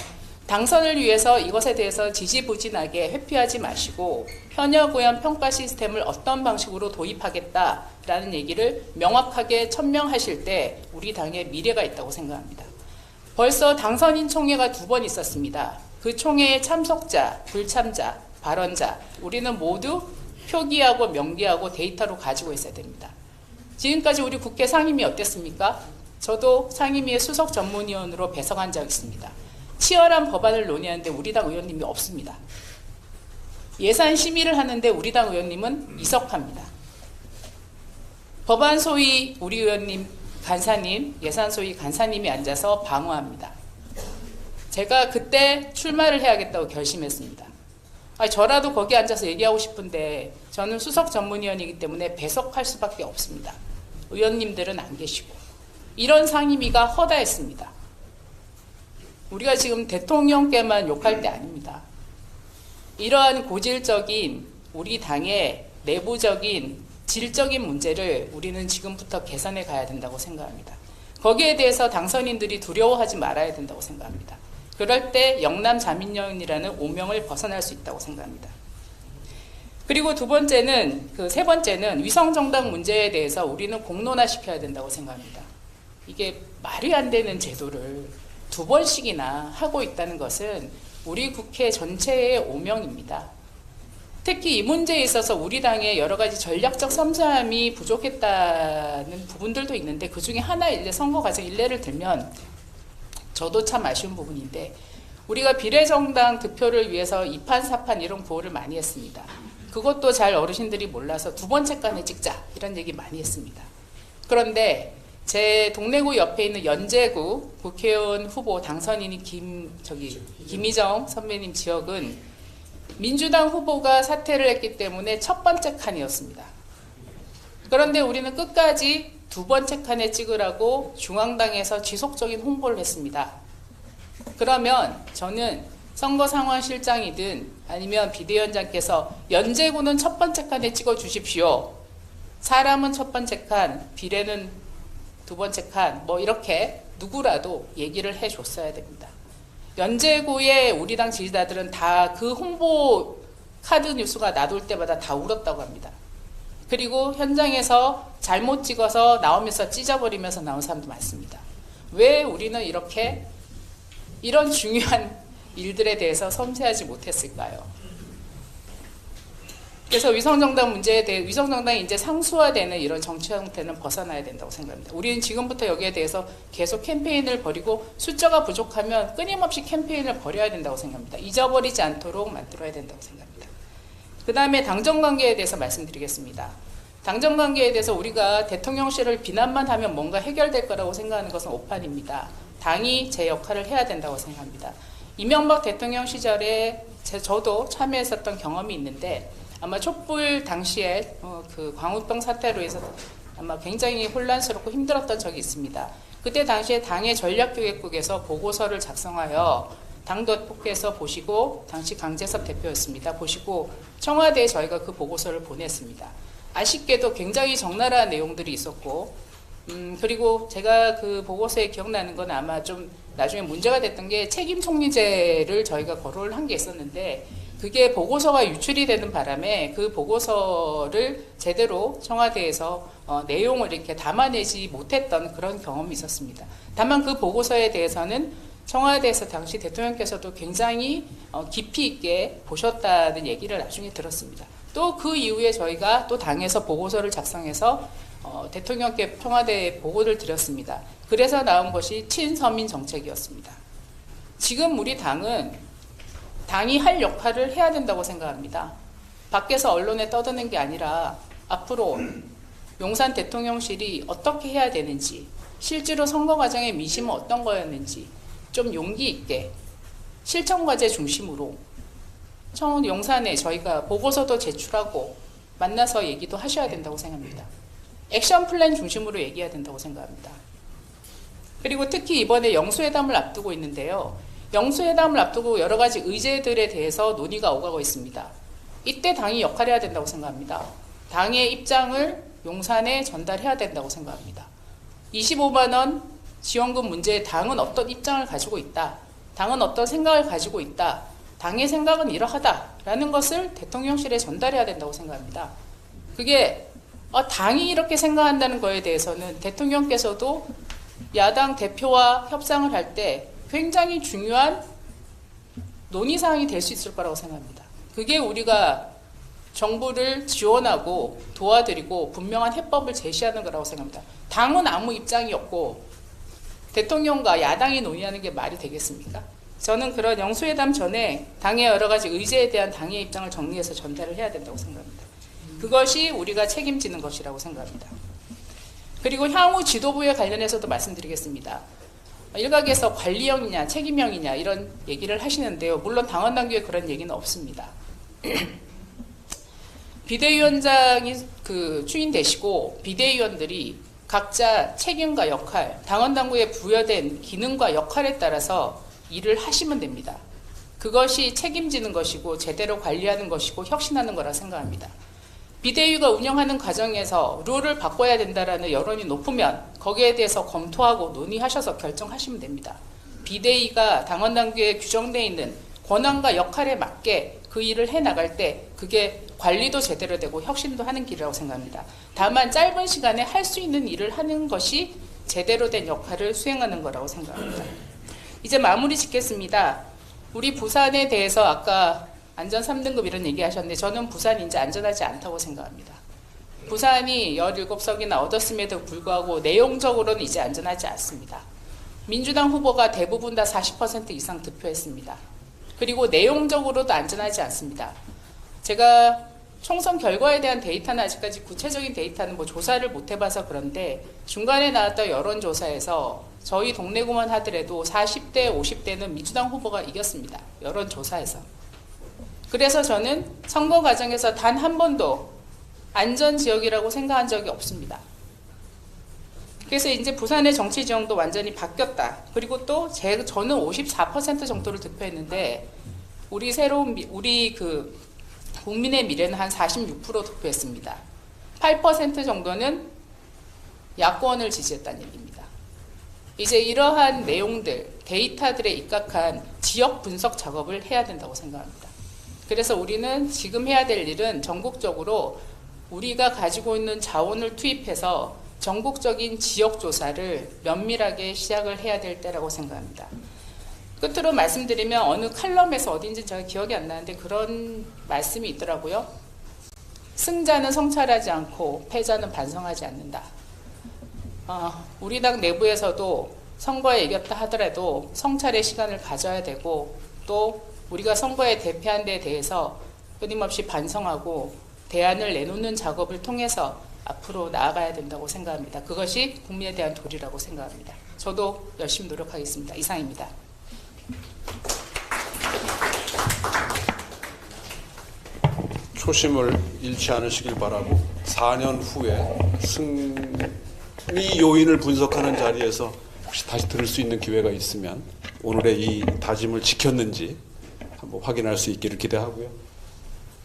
당선을 위해서 이것에 대해서 지지부진하게 회피하지 마시고 현역 의원 평가 시스템을 어떤 방식으로 도입하겠다라는 얘기를 명확하게 천명하실 때 우리 당의 미래가 있다고 생각합니다. 벌써 당선인 총회가 2번 있었습니다. 그 총회의 참석자, 불참자, 발언자 우리는 모두 표기하고 명기하고 데이터로 가지고 있어야 됩니다. 지금까지 우리 국회 상임위 어땠습니까? 저도 상임위의 수석 전문위원으로 배석한 적 있습니다. 치열한 법안을 논의하는데 우리 당 의원님이 없습니다. 예산 심의를 하는데 우리 당 의원님은 이석합니다. 법안 소위 우리 의원님 간사님, 예산 소위 간사님이 앉아서 방어합니다. 제가 그때 출마를 해야겠다고 결심했습니다. 저라도 거기 앉아서 얘기하고 싶은데 저는 수석 전문위원이기 때문에 배석할 수밖에 없습니다. 의원님들은 안 계시고. 이런 상임위가 허다했습니다. 우리가 지금 대통령께만 욕할 때 아닙니다. 이러한 고질적인 우리 당의 내부적인 질적인 문제를 우리는 지금부터 개선해 가야 된다고 생각합니다. 거기에 대해서 당선인들이 두려워하지 말아야 된다고 생각합니다. 그럴 때 영남 자민련이라는 오명을 벗어날 수 있다고 생각합니다. 그리고 세 번째는 위성정당 문제에 대해서 우리는 공론화시켜야 된다고 생각합니다. 이게 말이 안 되는 제도를 2번씩이나 하고 있다는 것은 우리 국회 전체의 오명입니다. 특히 이 문제에 있어서 우리 당의 여러 가지 전략적 섬세함이 부족했다는 부분들도 있는데 그 중에 하나 선거 과정 일례를 들면 저도 참 아쉬운 부분인데 우리가 비례정당 득표를 위해서 2판, 4판 이런 구호를 많이 했습니다. 그것도 잘 어르신들이 몰라서 2번째 칸에 찍자 이런 얘기 많이 했습니다. 그런데 제 동래구 옆에 있는 연제구 국회의원 후보 당선인이 김희정 선배님 지역은 민주당 후보가 사퇴를 했기 때문에 1번째 칸이었습니다. 그런데 우리는 끝까지 2번째 칸에 찍으라고 중앙당에서 지속적인 홍보를 했습니다. 그러면 저는 선거상황실장이든 아니면 비대위원장께서 연제구는 1번째 칸에 찍어 주십시오. 사람은 1번째 칸, 비례는 2번째 칸, 뭐 이렇게 누구라도 얘기를 해줬어야 됩니다. 연제구의 우리 당 지지자들은 다 그 홍보 카드 뉴스가 나돌 때마다 다 울었다고 합니다. 그리고 현장에서 잘못 찍어서 나오면서 찢어버리면서 나온 사람도 많습니다. 왜 우리는 이런 중요한 일들에 대해서 섬세하지 못했을까요? 그래서 위성정당 문제에 대해 위성정당이 이제 상수화되는 이런 정치 형태는 벗어나야 된다고 생각합니다. 우리는 지금부터 여기에 대해서 계속 캠페인을 벌이고 숫자가 부족하면 끊임없이 캠페인을 벌여야 된다고 생각합니다. 잊어버리지 않도록 만들어야 된다고 생각합니다. 그 다음에 당정관계에 대해서 말씀드리겠습니다. 당정관계에 대해서 우리가 대통령실을 비난만 하면 뭔가 해결될 거라고 생각하는 것은 오판입니다. 당이 제 역할을 해야 된다고 생각합니다. 이명박 대통령 시절에 저도 참여했었던 경험이 있는데 아마 촛불 당시에 그 광우병 사태로 해서 아마 굉장히 혼란스럽고 힘들었던 적이 있습니다. 그때 당시에 당의 전략기획국에서 보고서를 작성하여 당대표께서 보시고 당시 강재섭 대표였습니다. 보시고 청와대에 저희가 그 보고서를 보냈습니다. 아쉽게도 굉장히 적나라한 내용들이 있었고 그리고 제가 그 보고서에 기억나는 건 아마 좀 나중에 문제가 됐던 게 책임 총리제를 저희가 거론을 한 게 있었는데 그게 보고서가 유출이 되는 바람에 그 보고서를 제대로 청와대에서 내용을 이렇게 담아내지 못했던 그런 경험이 있었습니다. 다만 그 보고서에 대해서는 청와대에서 당시 대통령께서도 굉장히 깊이 있게 보셨다는 얘기를 나중에 들었습니다. 또 그 이후에 저희가 또 당에서 보고서를 작성해서 대통령께 청와대에 보고를 드렸습니다. 그래서 나온 것이 친서민 정책이었습니다. 지금 우리 당이 할 역할을 해야 된다고 생각합니다. 밖에서 언론에 떠드는 게 아니라 앞으로 용산 대통령실이 어떻게 해야 되는지 실제로 선거 과정의 민심은 어떤 거였는지 좀 용기 있게 실천과제 중심으로 용산에 저희가 보고서도 제출하고 만나서 얘기도 하셔야 된다고 생각합니다. 액션 플랜 중심으로 얘기해야 된다고 생각합니다. 그리고 특히 이번에 영수회담을 앞두고 있는데요. 영수회담을 앞두고 여러 가지 의제들에 대해서 논의가 오가고 있습니다. 이때 당이 역할해야 된다고 생각합니다. 당의 입장을 용산에 전달해야 된다고 생각합니다. 25만 원 지원금 문제에 당은 어떤 입장을 가지고 있다. 당은 어떤 생각을 가지고 있다. 당의 생각은 이러하다라는 것을 대통령실에 전달해야 된다고 생각합니다. 그게 당이 이렇게 생각한다는 거에 대해서는 대통령께서도 야당 대표와 협상을 할 때 굉장히 중요한 논의사항이 될 수 있을 거라고 생각합니다. 그게 우리가 정부를 지원하고 도와드리고 분명한 해법을 제시하는 거라고 생각합니다. 당은 아무 입장이 없고 대통령과 야당이 논의하는 게 말이 되겠습니까? 저는 그런 영수회담 전에 당의 여러 가지 의제에 대한 당의 입장을 정리해서 전달을 해야 된다고 생각합니다. 그것이 우리가 책임지는 것이라고 생각합니다. 그리고 향후 지도부에 관련해서도 말씀드리겠습니다. 일각에서 관리형이냐 책임형이냐 이런 얘기를 하시는데요. 물론 당원 당규에 그런 얘기는 없습니다. 비대위원장이 추인되시고 비대위원들이 각자 책임과 역할, 당원 당규에 부여된 기능과 역할에 따라서 일을 하시면 됩니다. 그것이 책임지는 것이고 제대로 관리하는 것이고 혁신하는 거라 생각합니다. 비대위가 운영하는 과정에서 룰을 바꿔야 된다라는 여론이 높으면 거기에 대해서 검토하고 논의하셔서 결정하시면 됩니다. 비대위가 당원 당규에 규정되어 있는 권한과 역할에 맞게 그 일을 해나갈 때 그게 관리도 제대로 되고 혁신도 하는 길이라고 생각합니다. 다만 짧은 시간에 할 수 있는 일을 하는 것이 제대로 된 역할을 수행하는 거라고 생각합니다. 이제 마무리 짓겠습니다. 우리 부산에 대해서 아까 안전 3등급 이런 얘기 하셨는데 저는 부산이 이제 안전하지 않다고 생각합니다. 부산이 17석이나 얻었음에도 불구하고 내용적으로는 이제 안전하지 않습니다. 민주당 후보가 대부분 다 40% 이상 득표했습니다. 그리고 내용적으로도 안전하지 않습니다. 제가 총선 결과에 대한 데이터는 아직까지 구체적인 데이터는 뭐 조사를 못 해봐서 그런데 중간에 나왔던 여론조사에서 저희 동래구만 하더라도 40대, 50대는 민주당 후보가 이겼습니다. 여론조사에서. 그래서 저는 선거 과정에서 단 한 번도 안전지역이라고 생각한 적이 없습니다. 그래서 이제 부산의 정치 지형도 완전히 바뀌었다. 그리고 또 저는 54% 정도를 득표했는데 우리 국민의 미래는 한 46% 득표했습니다. 8% 정도는 야권을 지지했다는 얘기입니다. 이제 이러한 내용들, 데이터들에 입각한 지역 분석 작업을 해야 된다고 생각합니다. 그래서 우리는 지금 해야 될 일은 전국적으로 우리가 가지고 있는 자원을 투입해서 전국적인 지역 조사를 면밀하게 시작을 해야 될 때라고 생각합니다. 끝으로 말씀드리면 어느 칼럼에서 어딘지 제가 기억이 안 나는데 그런 말씀이 있더라고요. 승자는 성찰하지 않고 패자는 반성하지 않는다. 우리 당 내부에서도 선거에 이겼다 하더라도 성찰의 시간을 가져야 되고 또 우리가 선거에 대패한 데에 대해서 끊임없이 반성하고 대안을 내놓는 작업을 통해서 앞으로 나아가야 된다고 생각합니다. 그것이 국민에 대한 도리라고 생각합니다. 저도 열심히 노력하겠습니다. 이상입니다. 초심을 잃지 않으시길 바라고 4년 후에 승리 요인을 분석하는 자리에서 혹시 다시 들을 수 있는 기회가 있으면 오늘의 이 다짐을 지켰는지 한번 확인할 수 있기를 기대하고요.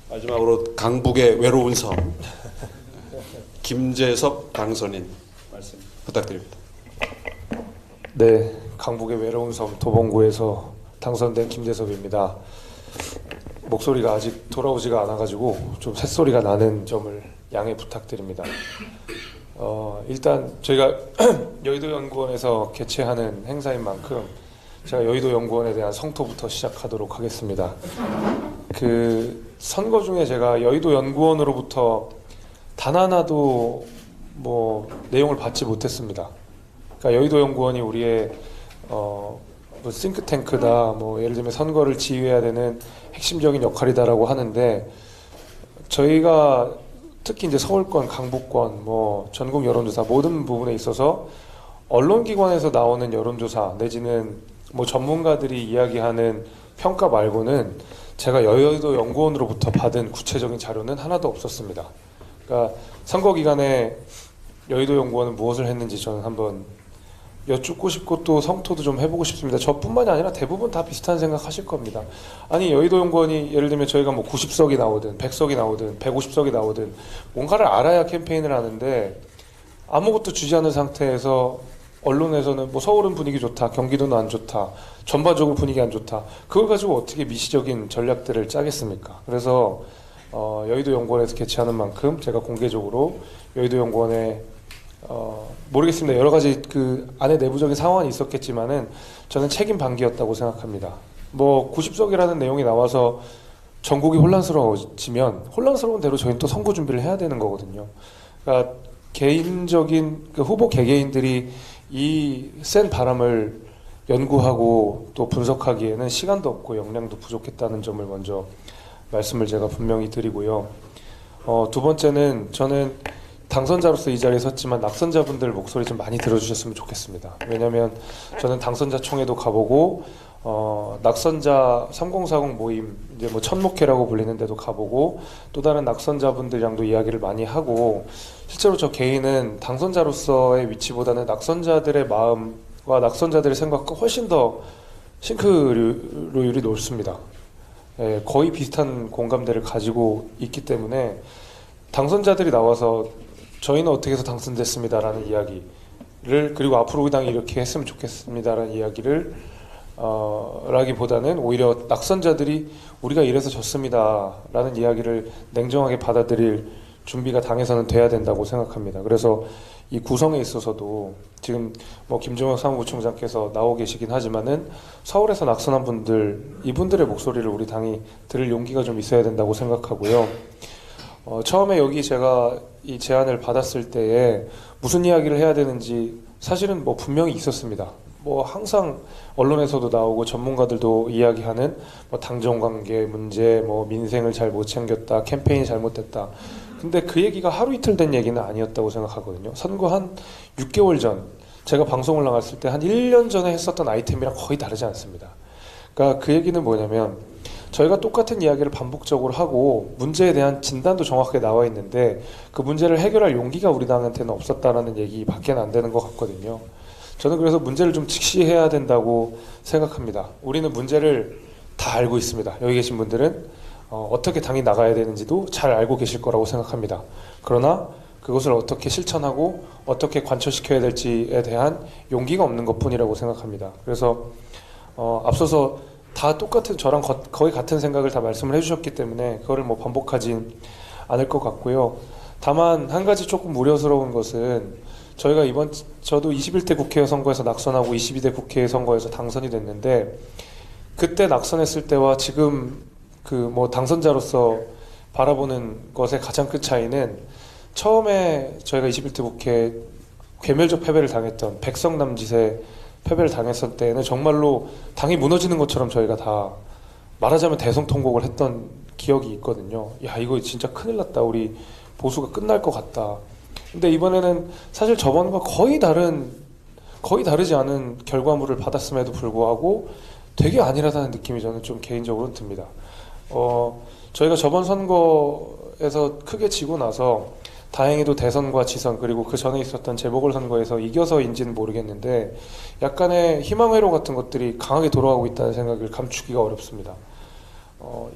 마지막으로 강북의 외로운 섬 김재섭 당선인 말씀 부탁드립니다. 네, 강북의 외로운 섬 도봉구에서 당선된 김재섭입니다. 목소리가 아직 돌아오지가 않아가지고 좀 새소리가 나는 점을 양해 부탁드립니다. 일단 저희가 여의도연구원에서 개최하는 행사인 만큼 제가 여의도연구원에 대한 성토부터 시작하도록 하겠습니다. 그 선거 중에 제가 여의도연구원으로부터 단 하나도 뭐 내용을 받지 못했습니다. 그러니까 여의도연구원이 우리의 뭐 싱크탱크다, 뭐 예를 들면 선거를 지휘해야 되는 핵심적인 역할이다라고 하는데 저희가 특히 이제 서울권, 강북권, 뭐 전국 여론조사 모든 부분에 있어서 언론기관에서 나오는 여론조사 내지는 뭐 전문가들이 이야기하는 평가 말고는 제가 여의도 연구원으로부터 받은 구체적인 자료는 하나도 없었습니다. 그러니까 선거 기간에 여의도 연구원은 무엇을 했는지 저는 한번 여쭙고 싶고 또 성토도 좀 해보고 싶습니다. 저뿐만이 아니라 대부분 다 비슷한 생각하실 겁니다. 아니 여의도 연구원이 예를 들면 저희가 뭐 90석이 나오든 100석이 나오든 150석이 나오든 뭔가를 알아야 캠페인을 하는데 아무것도 주지 않은 상태에서 언론에서는 뭐 서울은 분위기 좋다, 경기도는 안 좋다, 전반적으로 분위기 안 좋다. 그걸 가지고 어떻게 미시적인 전략들을 짜겠습니까? 그래서 여의도 연구원에서 개최하는 만큼 제가 공개적으로 여의도 연구원에 모르겠습니다. 여러 가지 그 안에 내부적인 상황이 있었겠지만은 저는 책임 방기였다고 생각합니다. 뭐 90석이라는 내용이 나와서 전국이 혼란스러워지면 혼란스러운 대로 저희는 또 선거 준비를 해야 되는 거거든요. 그러니까 개인적인 그 후보 개개인들이 이 센 바람을 연구하고 또 분석하기에는 시간도 없고 역량도 부족했다는 점을 먼저 말씀을 제가 분명히 드리고요. 두 번째는 저는 당선자로서 이 자리에 섰지만 낙선자분들 목소리 좀 많이 들어주셨으면 좋겠습니다. 왜냐하면 저는 당선자 총회도 가보고 낙선자 3040 모임 이제 뭐 천목회라고 불리는 데도 가보고 또 다른 낙선자분들이랑도 이야기를 많이 하고 실제로 저 개인은 당선자로서의 위치보다는 낙선자들의 마음과 낙선자들의 생각과 훨씬 더 싱크로율이 높습니다. 예, 거의 비슷한 공감대를 가지고 있기 때문에 당선자들이 나와서 저희는 어떻게 해서 당선됐습니다라는 이야기를, 그리고 앞으로 우리 당이 이렇게 했으면 좋겠습니다라는 이야기를 라기보다는 오히려 낙선자들이 우리가 이래서 졌습니다라는 이야기를 냉정하게 받아들일 준비가 당에서는 돼야 된다고 생각합니다. 그래서 이 구성에 있어서도 지금 뭐 김종혁 사무부총장께서 나오고 계시긴 하지만은 서울에서 낙선한 분들, 이분들의 목소리를 우리 당이 들을 용기가 좀 있어야 된다고 생각하고요. 처음에 여기 제가 이 제안을 받았을 때에 무슨 이야기를 해야 되는지 사실은 뭐 분명히 있었습니다. 뭐 항상 언론에서도 나오고 전문가들도 이야기하는 뭐 당정관계 문제, 뭐 민생을 잘 못 챙겼다, 캠페인이 잘못됐다. 근데 그 얘기가 하루 이틀 된 얘기는 아니었다고 생각하거든요. 선거 한 6개월 전 제가 방송을 나갔을 때 한 1년 전에 했었던 아이템이랑 거의 다르지 않습니다. 그러니까 그 얘기는 뭐냐면 저희가 똑같은 이야기를 반복적으로 하고 문제에 대한 진단도 정확하게 나와 있는데 그 문제를 해결할 용기가 우리 당한테는 없었다라는 얘기밖에 안 되는 것 같거든요. 저는 그래서 문제를 좀 직시해야 된다고 생각합니다. 우리는 문제를 다 알고 있습니다. 여기 계신 분들은 어떻게 당이 나가야 되는지도 잘 알고 계실 거라고 생각합니다. 그러나 그것을 어떻게 실천하고 어떻게 관철시켜야 될지에 대한 용기가 없는 것뿐이라고 생각합니다. 그래서 앞서서 다 똑같은, 저랑 거의 같은 생각을 다 말씀을 해주셨기 때문에 그거를 뭐 반복하진 않을 것 같고요. 다만 한 가지 조금 우려스러운 것은 저희가 저도 21대 국회 선거에서 낙선하고 22대 국회 선거에서 당선이 됐는데 그때 낙선했을 때와 지금 그 뭐 당선자로서 바라보는 것의 가장 큰 차이는 처음에 저희가 21대 국회 괴멸적 패배를 당했던 백성남짓의 패배를 당했을 때는 정말로 당이 무너지는 것처럼 저희가 다 말하자면 대성통곡을 했던 기억이 있거든요. 야, 이거 진짜 큰일 났다. 우리 보수가 끝날 것 같다. 근데 이번에는 사실 저번과 거의 다르지 않은 결과물을 받았음에도 불구하고 되게 안일하다는 느낌이 저는 좀 개인적으로 듭니다. 저희가 저번 선거에서 크게 지고 나서 다행히도 대선과 지선 그리고 그 전에 있었던 재보궐선거에서 이겨서인지는 모르겠는데 약간의 희망회로 같은 것들이 강하게 돌아가고 있다는 생각을 감추기가 어렵습니다.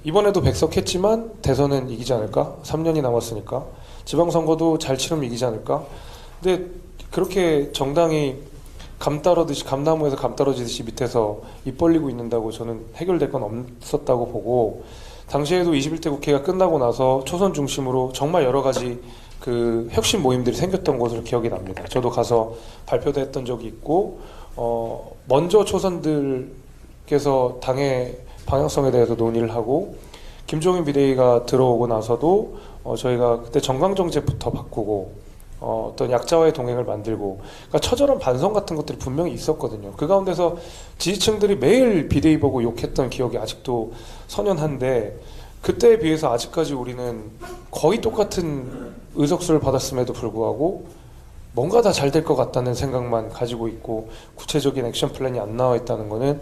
이번에도 백석했지만 대선은 이기지 않을까? 3년이 남았으니까. 지방선거도 잘 치르면 이기지 않을까? 근데 그렇게 정당이 감나무에서 감 떨어지듯이 밑에서 입 벌리고 있는다고 저는 해결될 건 없었다고 보고, 당시에도 21대 국회가 끝나고 나서 초선 중심으로 정말 여러 가지 그 혁신 모임들이 생겼던 것으로 기억이 납니다. 저도 가서 발표도 했던 적이 있고, 먼저 초선들께서 당의 방향성에 대해서 논의를 하고, 김종인 비대위가 들어오고 나서도 저희가 그때 정강정책부터 바꾸고, 어떤 약자와의 동행을 만들고, 그러니까 처절한 반성 같은 것들이 분명히 있었거든요. 그 가운데서 지지층들이 매일 비대위 보고 욕했던 기억이 아직도 선연한데, 그때에 비해서 아직까지 우리는 거의 똑같은 의석수를 받았음에도 불구하고 뭔가 다 잘 될 것 같다는 생각만 가지고 있고 구체적인 액션 플랜이 안 나와 있다는 거는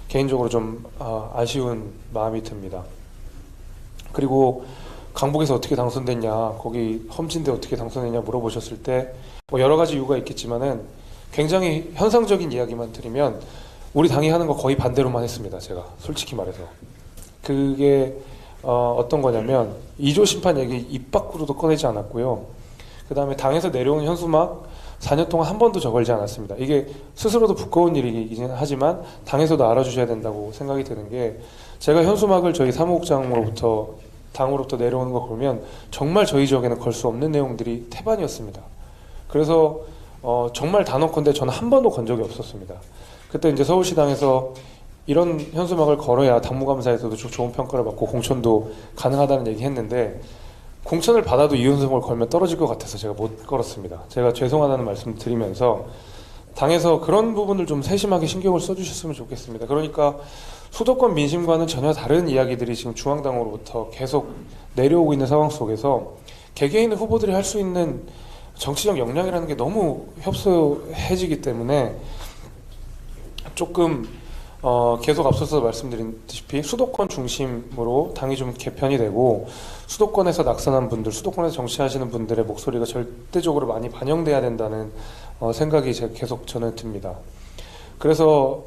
개인적으로 좀 아쉬운 마음이 듭니다. 그리고 강북에서 어떻게 당선됐냐, 거기 험진대 어떻게 당선됐냐 물어보셨을 때 뭐 여러 가지 이유가 있겠지만은 굉장히 현상적인 이야기만 드리면 우리 당이 하는 거 거의 반대로만 했습니다. 제가 솔직히 말해서. 그게 어떤 거냐면 2조 심판 얘기 입 밖으로도 꺼내지 않았고요. 그 다음에 당에서 내려온 현수막 4년 동안 한 번도 저걸지 않았습니다. 이게 스스로도 부끄러운 일이긴 하지만 당에서도 알아주셔야 된다고 생각이 드는 게, 제가 현수막을 저희 사무국장으로부터 당으로부터 내려오는 거 보면 정말 저희 지역에는 걸 수 없는 내용들이 태반이었습니다. 그래서 정말 단언컨대 저는 한 번도 건 적이 없었습니다. 그때 이제 서울시당에서 이런 현수막을 걸어야 당무감사에서도 좋은 평가를 받고 공천도 가능하다는 얘기 했는데, 공천을 받아도 이 현수막을 걸면 떨어질 것 같아서 제가 못 걸었습니다. 제가 죄송하다는 말씀 드리면서 당에서 그런 부분을 좀 세심하게 신경을 써주셨으면 좋겠습니다. 그러니까 수도권 민심과는 전혀 다른 이야기들이 지금 중앙당으로부터 계속 내려오고 있는 상황 속에서 개개인 후보들이 할 수 있는 정치적 역량이라는 게 너무 협소해지기 때문에 조금 계속 앞서서 말씀드린 수도권 중심으로 당이 좀 개편이 되고, 수도권에서 낙선한 분들, 수도권에서 정치하시는 분들의 목소리가 절대적으로 많이 반영돼야 된다는 생각이 계속 저는 듭니다. 그래서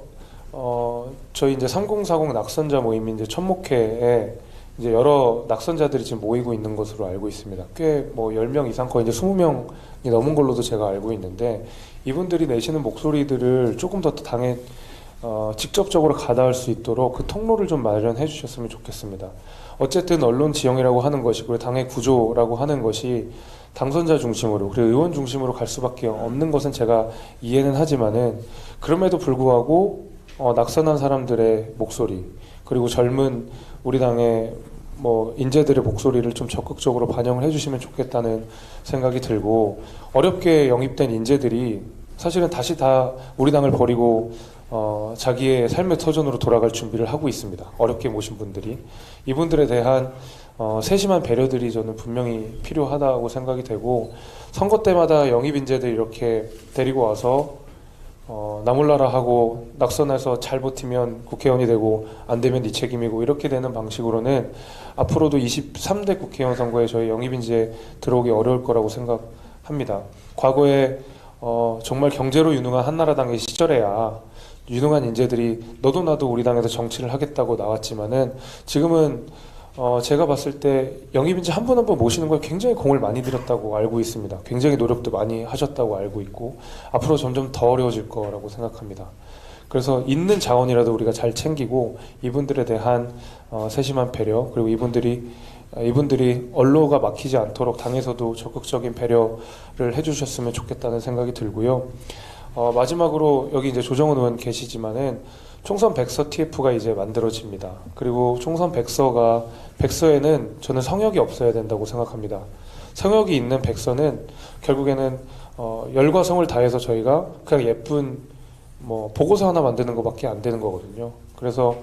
저희 이제 3040 낙선자 모임이 이제 첫 목회에 이제 여러 낙선자들이 지금 모이고 있는 것으로 알고 있습니다. 꽤 뭐 10명 이상 거의 이제 20명이 넘은 걸로도 제가 알고 있는데 이분들이 내시는 목소리들을 조금 더 당에 직접적으로 가닿을 수 있도록 그 통로를 좀 마련해 주셨으면 좋겠습니다. 어쨌든 언론 지형이라고 하는 것이 그리고 당의 구조라고 하는 것이 당선자 중심으로 그리고 의원 중심으로 갈 수밖에 없는 것은 제가 이해는 하지만은 그럼에도 불구하고 낙선한 사람들의 목소리 그리고 젊은 우리 당의 뭐 인재들의 목소리를 좀 적극적으로 반영을 해주시면 좋겠다는 생각이 들고 어렵게 영입된 인재들이 사실은 다시 다 우리 당을 버리고 자기의 삶의 터전으로 돌아갈 준비를 하고 있습니다. 어렵게 모신 분들이 이분들에 대한 세심한 배려들이 저는 분명히 필요하다고 생각이 되고 선거 때마다 영입 인재들 이렇게 데리고 와서 나 몰라라 하고 낙선해서 잘 버티면 국회의원이 되고 안 되면 네 책임이고 이렇게 되는 방식으로는 앞으로도 23대 국회의원 선거에 저희 영입 인재 들어오기 어려울 거라고 생각합니다. 과거에 정말 경제로 유능한 한나라당의 시절에야 유능한 인재들이 너도 나도 우리 당에서 정치를 하겠다고 나왔지만은 지금은 제가 봤을 때 영입인재 한 분 한 분 모시는 거에 굉장히 공을 많이 들였다고 알고 있습니다. 굉장히 노력도 많이 하셨다고 알고 있고 앞으로 점점 더 어려워질 거라고 생각합니다. 그래서 있는 자원이라도 우리가 잘 챙기고 이분들에 대한 세심한 배려 그리고 이분들이 언로가 막히지 않도록 당에서도 적극적인 배려를 해주셨으면 좋겠다는 생각이 들고요. 마지막으로 여기 이제 조정훈 의원 계시지만은 총선 백서 TF가 이제 만들어집니다. 그리고 총선 백서에는 저는 성역이 없어야 된다고 생각합니다. 성역이 있는 백서는 결국에는 열과 성을 다해서 저희가 그냥 예쁜 뭐 보고서 하나 만드는 것밖에 안 되는 거거든요. 그래서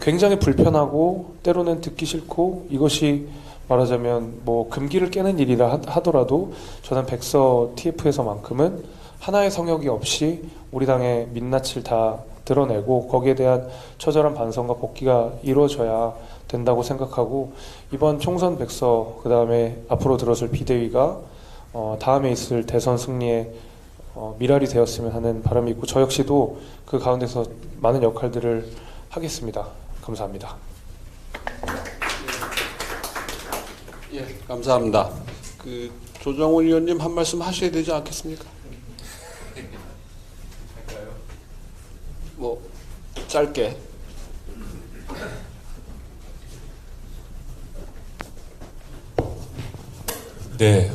굉장히 불편하고 때로는 듣기 싫고 이것이 말하자면 뭐 금기를 깨는 일이라 하더라도 저는 백서 TF에서만큼은 하나의 성역이 없이 우리 당의 민낯을 다 드러내고 거기에 대한 처절한 반성과 복귀가 이루어져야 된다고 생각하고 이번 총선 백서 그 다음에 앞으로 들어설 비대위가 다음에 있을 대선 승리에 미랄이 되었으면 하는 바람이 있고 저 역시도 그 가운데서 많은 역할들을 하겠습니다. 감사합니다. 예, 감사합니다. 그 조정훈 의원님 한 말씀 하셔야 되지 않겠습니까? 뭐 짧게. 네,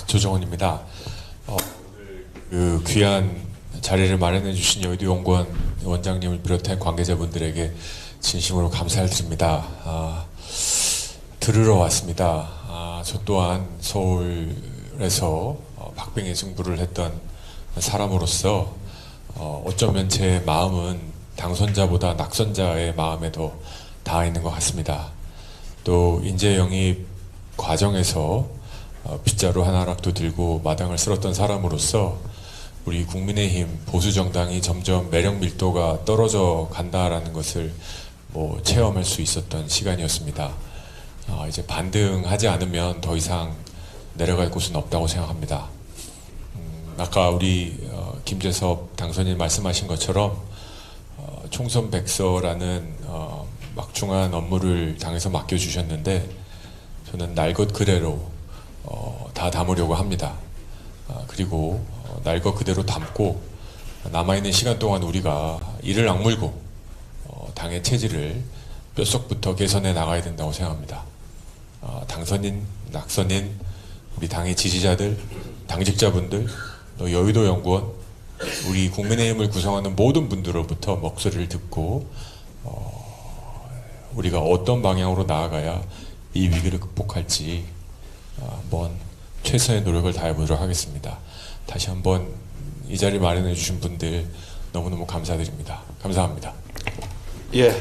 조정훈입니다. 그 귀한 자리를 마련해 주신 여의도 연구원 원장님을 비롯한 관계자분들에게 진심으로 감사를 드립니다. 들으러 왔습니다. 저 또한 서울에서 박빙의 승부를 했던 사람으로서 어쩌면 제 마음은 당선자보다 낙선자의 마음에 더 닿아 있는 것 같습니다. 또 인재 영입 과정에서 빗자루 한 하락도 들고 마당을 쓸었던 사람으로서 우리 국민의힘 보수 정당이 점점 매력 밀도가 떨어져 간다라는 것을 뭐 체험할 수 있었던 시간이었습니다. 이제 반등하지 않으면 더 이상 내려갈 곳은 없다고 생각합니다. 아까 우리 김재섭 당선인 말씀하신 것처럼 총선 백서라는 막중한 업무를 당에서 맡겨주셨는데 저는 날 것 그대로 다 담으려고 합니다. 그리고 날 것 그대로 담고 남아있는 시간 동안 우리가 이를 악물고 당의 체질을 뼛속부터 개선해 나가야 된다고 생각합니다. 당선인, 낙선인, 우리 당의 지지자들, 당직자분들, 또 여의도 연구원, 우리 국민의힘을 구성하는 모든 분들로부터 목소리를 듣고 우리가 어떤 방향으로 나아가야 이 위기를 극복할지 한번 최선의 노력을 다해보도록 하겠습니다. 다시 한번 이 자리 마련해 주신 분들 너무너무 감사드립니다. 감사합니다. 예,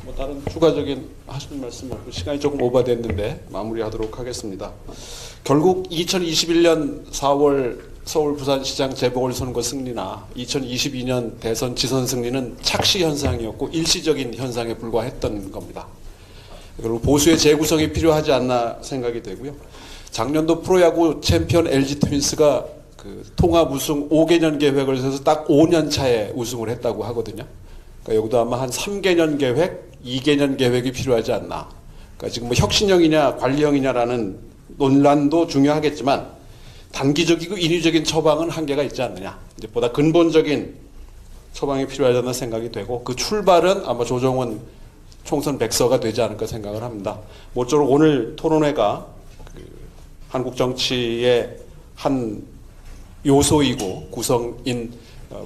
뭐 다른 추가적인 하실 말씀 없고 시간이 조금 오버됐는데 마무리하도록 하겠습니다. 결국 2021년 4월 서울 부산시장 재보궐선거 승리나 2022년 대선 지선 승리는 착시 현상이었고 일시적인 현상에 불과했던 겁니다. 그리고 보수의 재구성이 필요하지 않나 생각이 되고요. 작년도 프로야구 챔피언 LG 트윈스가 그 통합 우승 5개년 계획을 세워서 딱 5년 차에 우승을 했다고 하거든요. 그러니까 여기도 아마 한 3개년 계획, 2개년 계획이 필요하지 않나. 그러니까 지금 뭐 혁신형이냐 관리형이냐라는 논란도 중요하겠지만 단기적이고 인위적인 처방은 한계가 있지 않느냐. 이제 보다 근본적인 처방이 필요하지 않나 생각이 되고 그 출발은 아마 조정원 총선 백서가 되지 않을까 생각을 합니다. 모쪼록 오늘 토론회가 한국 정치의 한 요소이고 구성인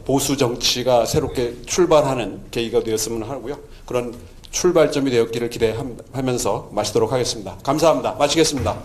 보수 정치가 새롭게 출발하는 계기가 되었으면 하고요. 그런 출발점이 되었기를 기대하면서 마치도록 하겠습니다. 감사합니다. 마치겠습니다.